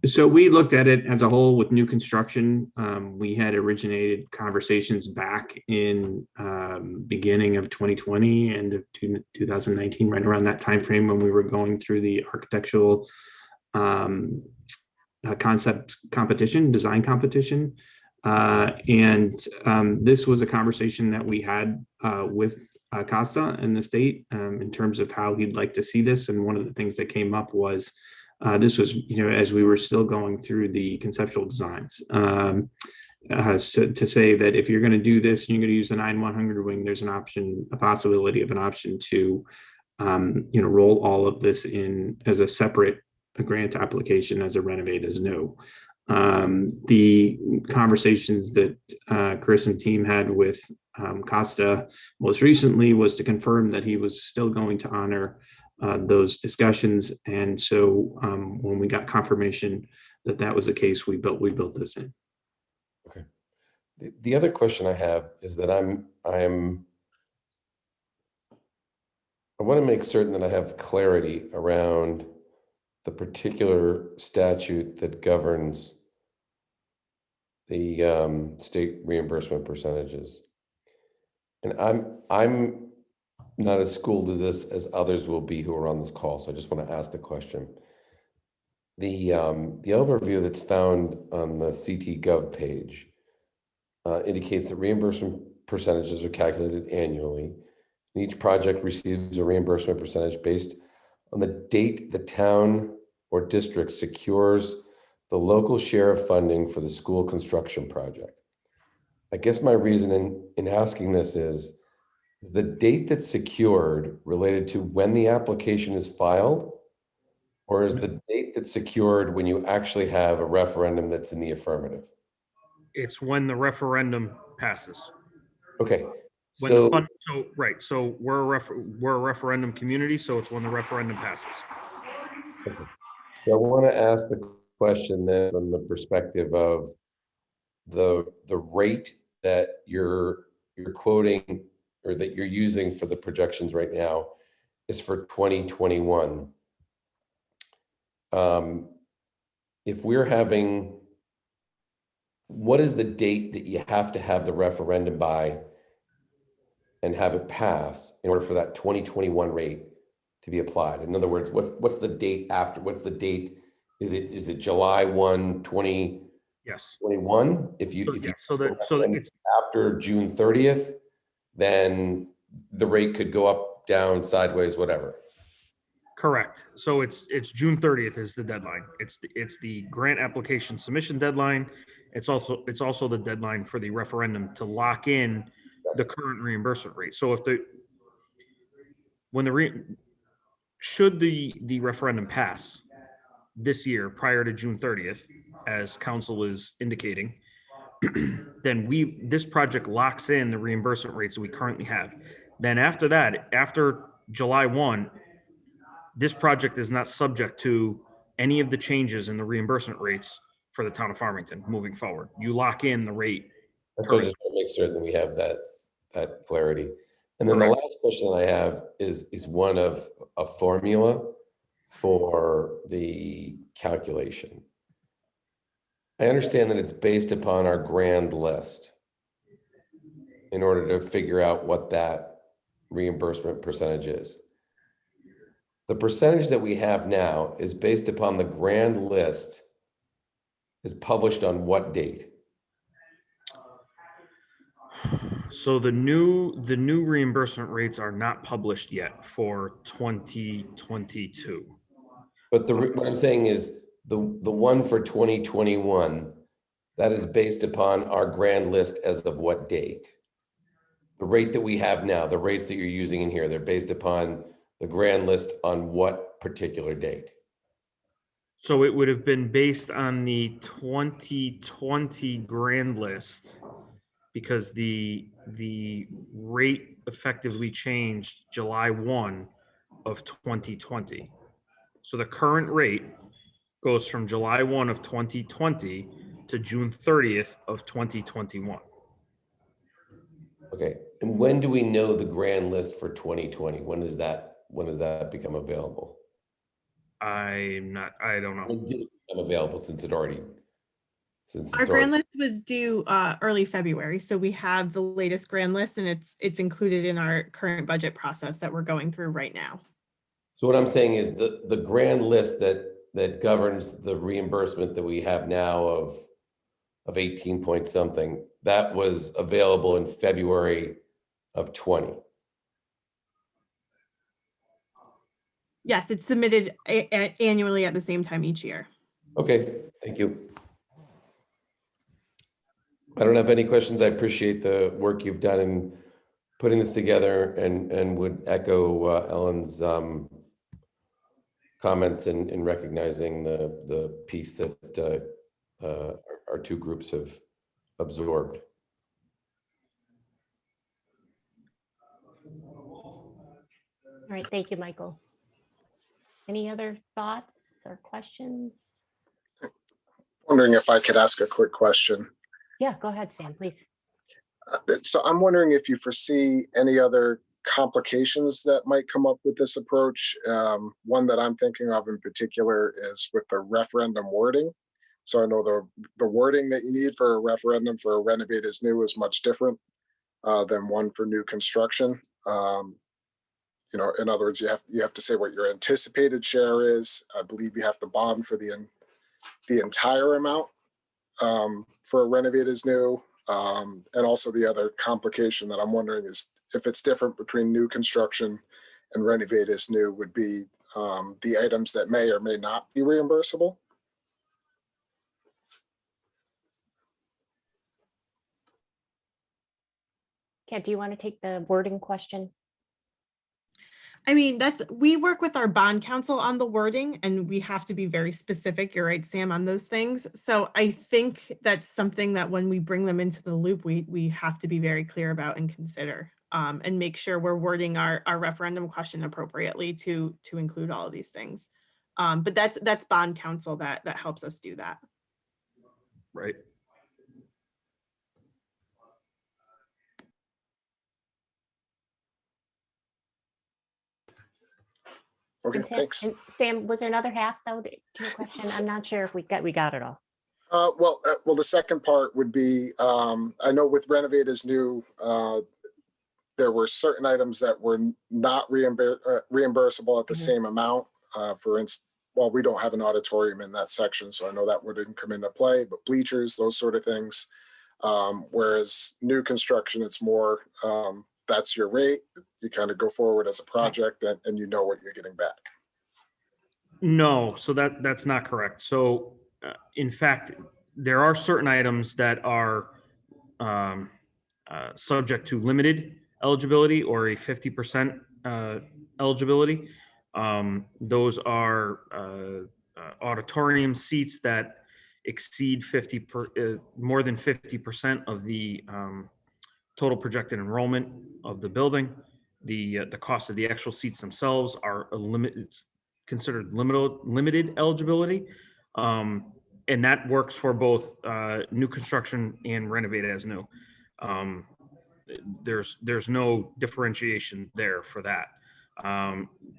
S7: So we looked at it as a whole with new construction. We had originated conversations back in beginning of 2020, end of 2019, right around that time frame when we were going through the architectural concept competition, design competition. This was a conversation that we had with Costa and the state in terms of how he'd like to see this. And one of the things that came up was this was, as we were still going through the conceptual designs, so to say that if you're going to do this, you're going to use the 9-100 wing, there's a possibility of an option to, roll all of this in as a separate grant application as a renovate as new. The conversations that Chris and team had with Costa most recently was to confirm that he was still going to honor those discussions. And so when we got confirmation that that was the case, we built this in.
S12: Okay. The other question I have is that I want to make certain that I have clarity around the particular statute that governs the state reimbursement percentages. And I'm not as schooled to this as others will be who are on this call, so I just want to ask the question. The overview that's found on the CT Gov page indicates that reimbursement percentages are calculated annually, and each project receives a reimbursement percentage based on the date the town or district secures the local share of funding for the school construction project. I guess my reason in asking this is the date that's secured related to when the application is filed, or is the date that's secured when you actually have a referendum that's in the affirmative?
S13: It's when the referendum passes.
S12: Okay.
S13: So we're a referendum community, so it's when the referendum passes.
S12: Okay. So I want to ask the question then from the perspective of the rate that you're quoting or that you're using for the projections right now is for 2021. If we're having, what is the date that you have to have the referendum by and have it pass in order for that 2021 rate to be applied? In other words, what's the date after? What's the date? Is it July 1, 2021?
S13: Yes.
S12: So it's after June 30th, then the rate could go up, down, sideways, whatever.
S13: Correct. So it's June 30th is the deadline. It's the grant application submission deadline. It's also the deadline for the referendum to lock in the current reimbursement rate. So should the referendum pass this year prior to June 30th, as council is indicating, then this project locks in the reimbursement rates that we currently have. Then after that, after July 1, this project is not subject to any of the changes in the reimbursement rates for the town of Farmington moving forward. You lock in the rate.
S12: That's what I just want to make certain that we have that clarity. And then the last question that I have is one of a formula for the calculation. I understand that it's based upon our grand list in order to figure out what that reimbursement percentage is. The percentage that we have now is based upon the grand list is published on what date?
S13: So the new reimbursement rates are not published yet for 2022.
S12: But what I'm saying is the one for 2021, that is based upon our grand list as of what date? The rate that we have now, the rates that you're using in here, they're based upon the grand list on what particular date?
S13: So it would have been based on the 2020 grand list because the rate effectively changed July 1 of 2020. So the current rate goes from July 1 of 2020 to June 30th of 2021.
S12: Okay, and when do we know the grand list for 2020? When does that become available?
S13: I don't know.
S12: When did it become available since
S5: Our grand list was due early February, so we have the latest grand list, and it's included in our current budget process that we're going through right now.
S12: So what I'm saying is the grand list that governs the reimbursement that we have now of 18 point something, that was available in February of 20.
S5: Yes, it's submitted annually at the same time each year.
S12: Okay, thank you. I don't have any questions. I appreciate the work you've done in putting this together, and would echo Ellen's comments in recognizing the piece that our two groups have absorbed.
S1: All right, thank you, Michael. Any other thoughts or questions?
S14: Wondering if I could ask a quick question.
S1: Yeah, go ahead, Sam, please.
S14: So I'm wondering if you foresee any other complications that might come up with this approach. One that I'm thinking of in particular is with the referendum wording. So I know the wording that you need for a referendum for a renovate is new is much different than one for new construction. You know, in other words, you have to say what your anticipated share is. I believe you have to bond for the entire amount for a renovate is new. And also the other complication that I'm wondering is if it's different between new construction and renovate is new would be the items that may or may not be reimbursable.
S1: Kat, do you want to take the wording question?
S5: I mean, we work with our bond counsel on the wording, and we have to be very specific. You're right, Sam, on those things. So I think that's something that when we bring them into the loop, we have to be very clear about and consider, and make sure we're wording our referendum question appropriately to include all of these things. But that's bond counsel that helps us do that.
S13: Right.
S14: Okay,
S1: And Sam,
S14: thanks.
S1: and Sam, was there another half though to your question? I'm not sure if we got it all.
S14: Well, the second part would be, I know with renovate is new, there were certain items that were not reimbursable at the same amount. For instance, well, we don't have an auditorium in that section, so I know that wouldn't come into play, but bleachers, those sort of things. Whereas new construction, it's more, that's your rate. You kind of go forward as a project and you know what you're getting back.
S13: No, so that's not correct. So in fact, there are certain items that are subject to limited eligibility or a 50% eligibility. Those are auditorium seats that exceed more than 50% of the total projected enrollment of the building. The cost of the actual seats themselves are considered limited eligibility. And that works for both new construction and renovate as new. There's no differentiation there for that.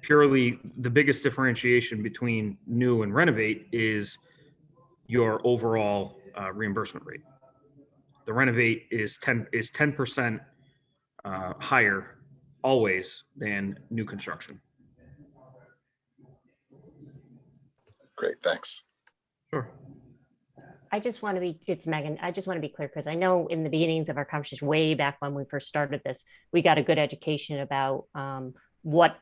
S13: Purely the biggest differentiation between new and renovate is your overall reimbursement rate. The renovate is 10% higher always than new construction.
S14: Great, thanks.
S13: Sure.
S1: It's Megan. I just want to be clear because I know in the beginnings of our conversation, way back when we first started this, we got a good education about what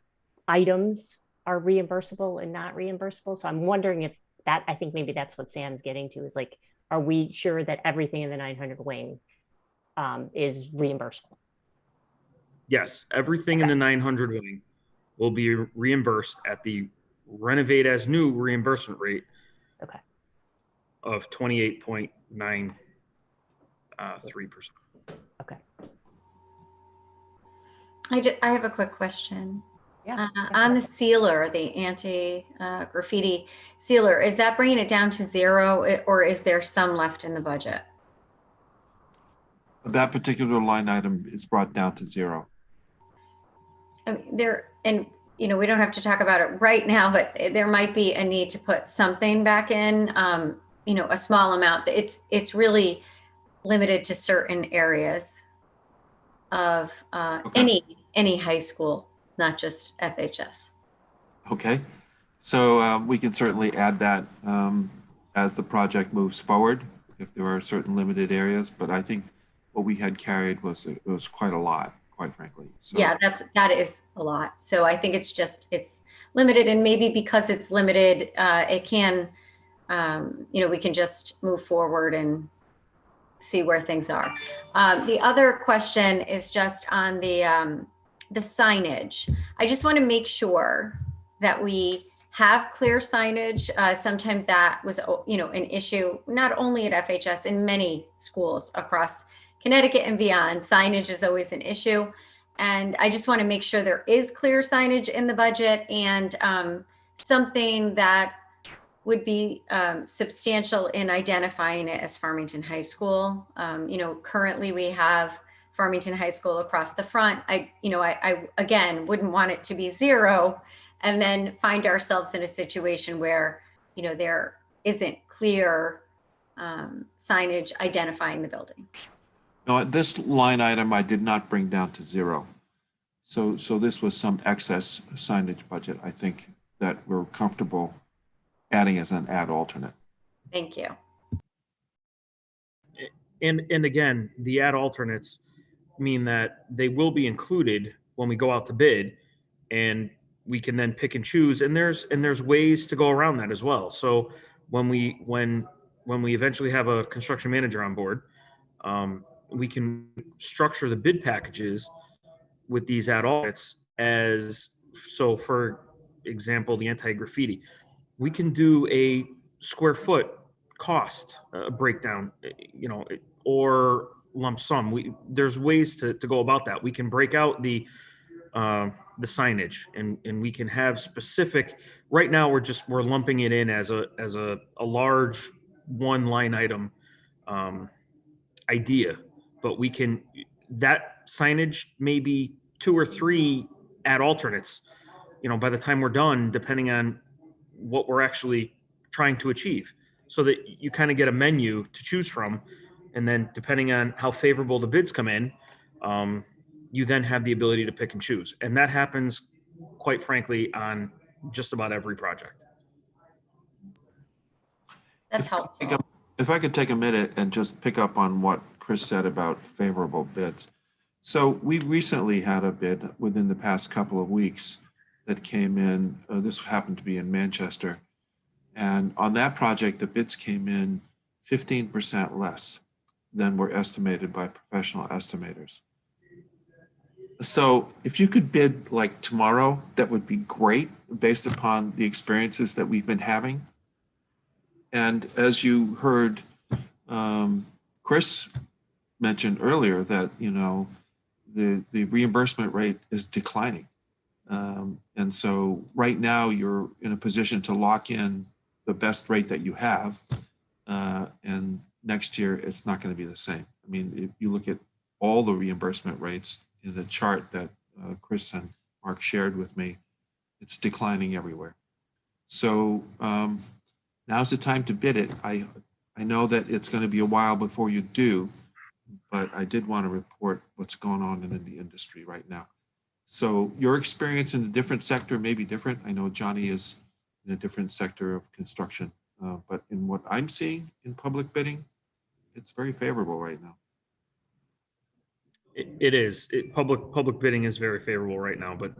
S1: items are reimbursable and not reimbursable. So I'm wondering if I think maybe that's what Sam's getting to is like, are we sure that everything in the 900 wing is reimbursable?
S13: Yes, everything in the 900 wing will be reimbursed at the renovate as new reimbursement rate of 28.93%.
S1: Okay.
S15: I have a quick question.
S1: Yeah.
S15: On the sealer, the anti-graffiti sealer, is that bringing it down to 0 or is there some left in the budget?
S2: That particular line item is brought down to 0.
S15: I mean, and we don't have to talk about it right now, but there might be a need to put something back in, a small amount. It's really limited to certain areas of any high school, not just FHS.
S2: Okay, so we can certainly add that as the project moves forward, if there are certain limited areas, but I think what we had carried was quite a lot, quite frankly. So,
S15: yeah, that is a lot. So I think it's limited, and maybe because it's limited, it can, we can just move forward and see where things are. The other question is just on the signage. I just want to make sure that we have clear signage. Sometimes that was, an issue, not only at FHS, in many schools across Connecticut and beyond. Signage is always an issue. And I just want to make sure there is clear signage in the budget, and something that would be substantial in identifying it as Farmington High School. Currently we have Farmington High School across the front. I again wouldn't want it to be 0 and then find ourselves in a situation where, there isn't clear signage identifying the building.
S2: no, this line item I did not bring down to 0. So this was some excess signage budget, I think, that we're comfortable adding as an add alternate.
S15: Thank you.
S13: And again, the add alternates mean that they will be included when we go out to bid, and we can then pick and choose. And there's ways to go around that as well. So when we eventually have a construction manager on board, we can structure the bid packages with these add alternates as, so for example, the anti-graffiti, we can do a square foot cost breakdown, or lump sum. There's ways to go about that. We can break out the signage, and we can have specific. Right now, we're lumping it in as a large one line item idea, but that signage may be 2 or 3 add alternates. By the time we're done, depending on what we're actually trying to achieve, so that you kind of get a menu to choose from. And then depending on how favorable the bids come in, you then have the ability to pick and choose. And that happens, quite frankly, on just about every project.
S15: That's helpful.
S2: If I could take a minute and just pick up on what Chris said about favorable bids. So we recently had a bid within the past couple of weeks that came in. This happened to be in Manchester. And on that project, the bids came in 15% less than were estimated by professional estimators. So if you could bid like tomorrow, that would be great based upon the experiences that we've been having. And as you heard Chris mentioned earlier, that the reimbursement rate is declining. And so right now you're in a position to lock in the best rate that you have. And next year, it's not going to be the same. I mean, if you look at all the reimbursement rates in the chart that Chris and Mark shared with me, it's declining everywhere. So now's the time to bid it. I know that it's going to be a while before you do, but I did want to report what's going on in the industry right now. So your experience in a different sector may be different. I know Johnny is in a different sector of construction, but in what I'm seeing in public bidding, it's very favorable right now.
S13: It is. Public bidding is very favorable right now, but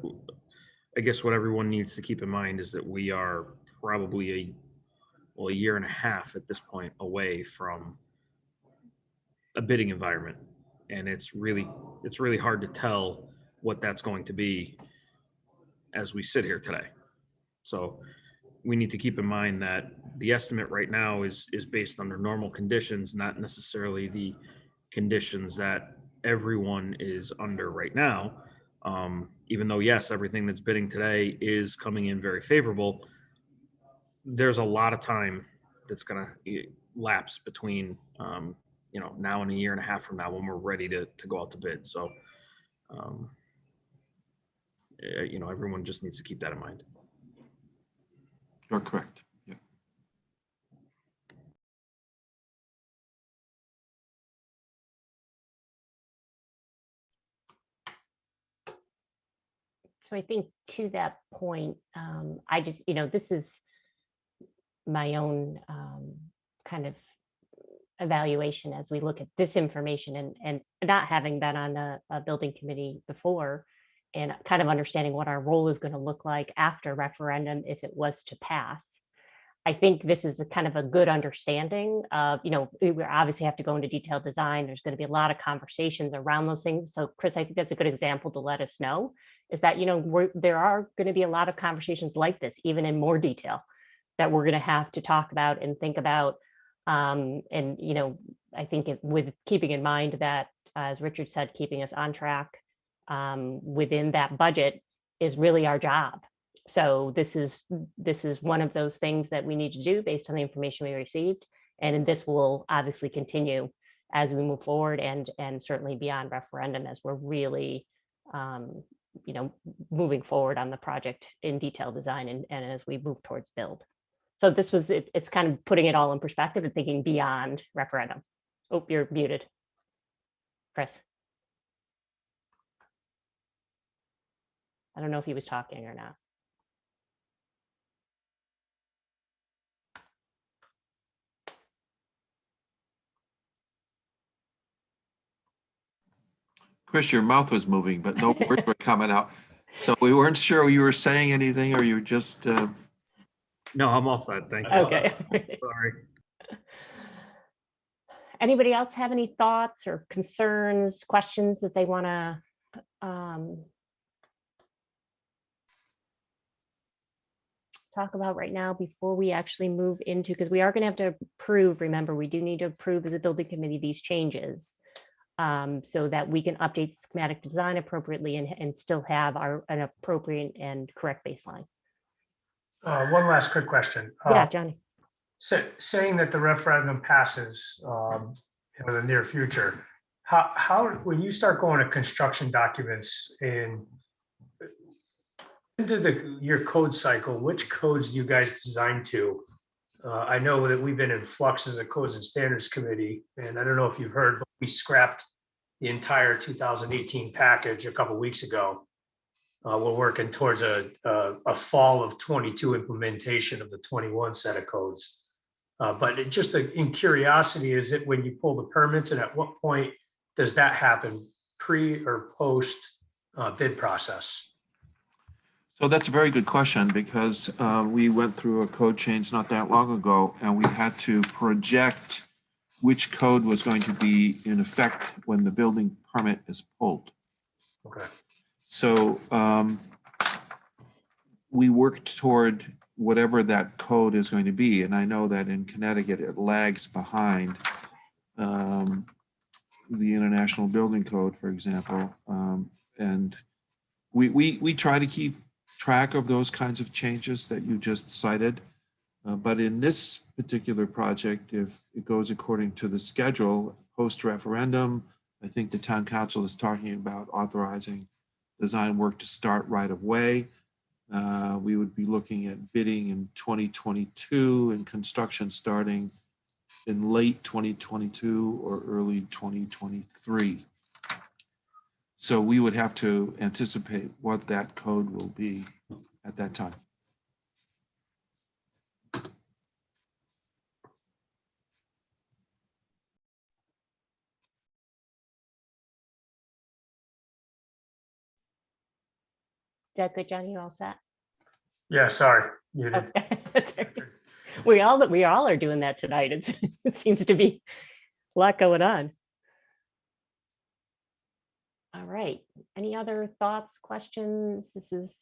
S13: I guess what everyone needs to keep in mind is that we are probably a year and a half at this point away from a bidding environment, and it's really hard to tell what that's going to be as we sit here today. So we need to keep in mind that the estimate right now is based under normal conditions, not necessarily the conditions that everyone is under right now. Even though, yes, everything that's bidding today is coming in very favorable, there's a lot of time that's going to lapse between, now and a year and a half from now when we're ready to go out to bid. So, everyone just needs to keep that in mind.
S2: You're correct. Yeah.
S1: So I think to that point, I just, this is my own kind of evaluation as we look at this information and not having been on a building committee before and kind of understanding what our role is going to look like after referendum if it was to pass. I think this is a kind of a good understanding of, we obviously have to go into detailed design. There's going to be a lot of conversations around those things. So Chris, I think that's a good example to let us know is that, there are going to be a lot of conversations like this, even in more detail, that we're going to have to talk about and think about. I think with keeping in mind that, as Richard said, keeping us on track within that budget is really our job. So this is one of those things that we need to do based on the information we received. And this will obviously continue as we move forward and certainly beyond referendum as we're really, moving forward on the project in detailed design and as we move towards build. So this was, it's kind of putting it all in perspective and thinking beyond referendum. Oh, you're muted, Chris. I don't know if he was talking or not.
S2: Chris, your mouth was moving, but no words were coming out. So we weren't sure you were saying anything or you were just.
S13: No, I'm all set. Thank you.
S1: Okay.
S13: Sorry.
S1: Anybody else have any thoughts or concerns, questions that they want to talk about right now before we actually move into, because we are going to have to approve, remember, we do need to approve as a building committee these changes so that we can update schematic design appropriately and still have an appropriate and correct baseline.
S3: One last quick question.
S1: Yeah, Johnny.
S3: Saying that the referendum passes in the near future, how when you start going to construction documents and into your code cycle, which codes do you guys design to? I know that we've been in flux as a codes and standards committee, and I don't know if you've heard, but we scrapped the entire 2018 package a couple weeks ago. We're working towards a fall of 22 implementation of the 21 set of codes. But just in curiosity, is it when you pull the permits, and at what point does that happen, pre or post bid process?
S2: So that's a very good question because we went through a code change not that long ago and we had to project which code was going to be in effect when the building permit is pulled.
S3: Okay.
S2: So we worked toward whatever that code is going to be. And I know that in Connecticut, it lags behind the International Building Code, for example. And we try to keep track of those kinds of changes that you just cited. But in this particular project, if it goes according to the schedule, post-referendum, I think the town council is talking about authorizing design work to start right away. We would be looking at bidding in 2022 and construction starting in late 2022 or early 2023. So we would have to anticipate what that code will be at that time.
S1: Is that good, Johnny? You all set?
S3: Yeah, sorry. Muted.
S1: Okay. That's all right. We all are doing that tonight. It seems to be a lot going on. All right. Any other thoughts, questions? This is,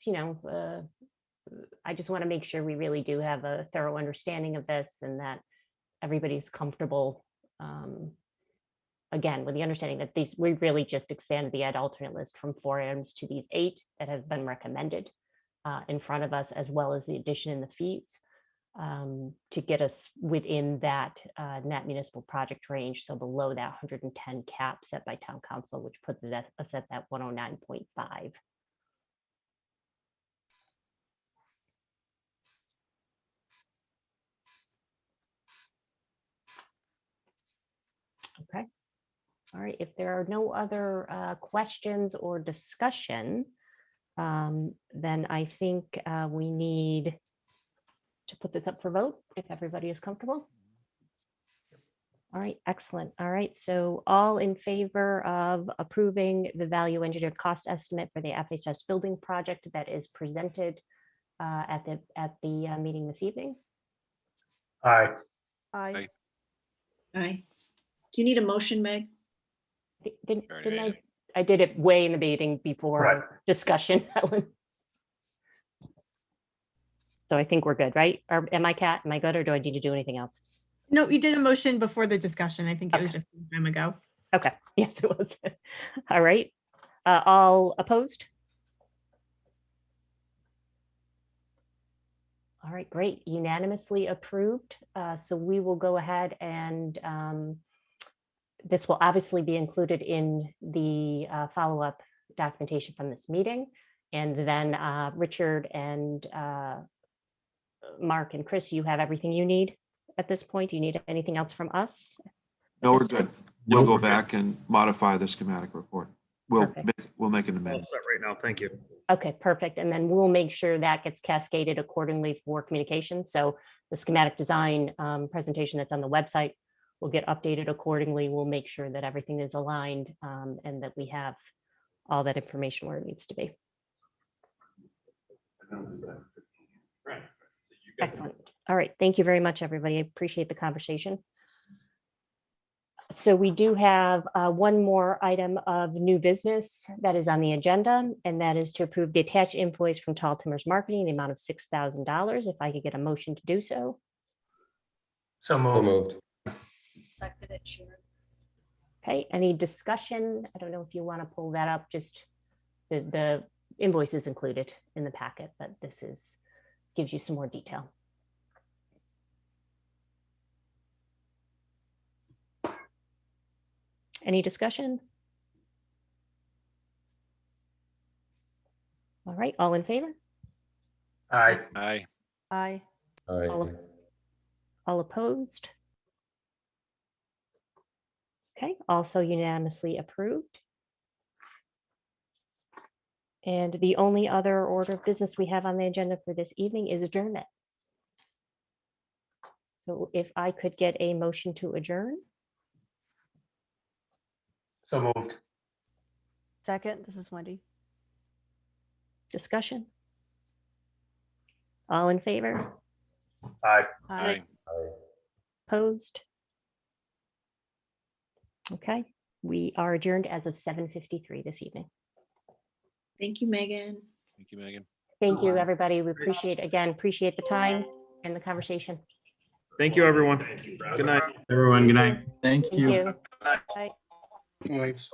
S1: I just want to make sure we really do have a thorough understanding of this and that everybody's comfortable again, with the understanding that we really just expanded the ed alternate list from 4 items to these 8 that have been recommended in front of us, as well as the addition in the fees to get us within that net municipal project range. So below that 110 cap set by town council, which puts us at that 109.5. Okay. All right. If there are no other questions or discussion, then I think we need to put this up for vote if everybody is comfortable. All right, excellent. All right, so all in favor of approving the value engineered cost estimate for the FHS building project that is presented at the meeting this evening?
S3: Aye.
S11: Aye. Aye. Do you need a motion, Meg?
S1: Didn't I did it way in the meeting before
S3: Right.
S1: discussion, Helen. So I think we're good, right? Or am I good, or do I need to do anything else?
S5: No, you did a motion before the discussion. I think it was just some time ago.
S1: Okay, yes, it was. All right. All opposed? All right, great. Unanimously approved. So we will go ahead and this will obviously be included in the follow-up documentation from this meeting. And then Richard and Mark and Chris, you have everything you need at this point. Do you need anything else from us?
S2: No, we're good. We'll go back and modify the schematic report. We'll make an
S13: All
S2: amendment.
S13: set right now. Thank you.
S1: Okay, perfect. And then we'll make sure that gets cascaded accordingly for communication. So the schematic design presentation that's on the website will get updated accordingly. We'll make sure that everything is aligned and that we have all that information where it needs to be. Excellent. All right. Thank you very much, everybody. I appreciate the conversation. So we do have one more item of new business that is on the agenda, and that is to approve the attached invoice from Tall Timbers Marketing in the amount of $6,000. If I could get a motion to do so.
S3: So moved.
S15: Seconded, Sharon.
S1: Okay, any discussion? I don't know if you want to pull that up, just the invoice is included in the packet, but this gives you some more detail. Any discussion? All right, all in favor?
S3: Aye.
S6: Aye.
S4: Aye.
S1: All opposed? Okay, also unanimously approved. And the only other order of business we have on the agenda for this evening is adjournment. So if I could get a motion to adjourn.
S3: So moved.
S4: Second, this is Wendy.
S1: Discussion? All in favor?
S3: Aye.
S6: Aye.
S1: Opposed? Okay, we are adjourned as of 7:53 this evening.
S11: Thank you, Megan.
S6: Thank you, Megan.
S1: Thank you, everybody. We appreciate the time and the conversation.
S13: Thank you, everyone. Good night.
S7: Everyone, good night.
S10: Thank
S1: Thank
S10: you.
S1: you.
S8: Thanks.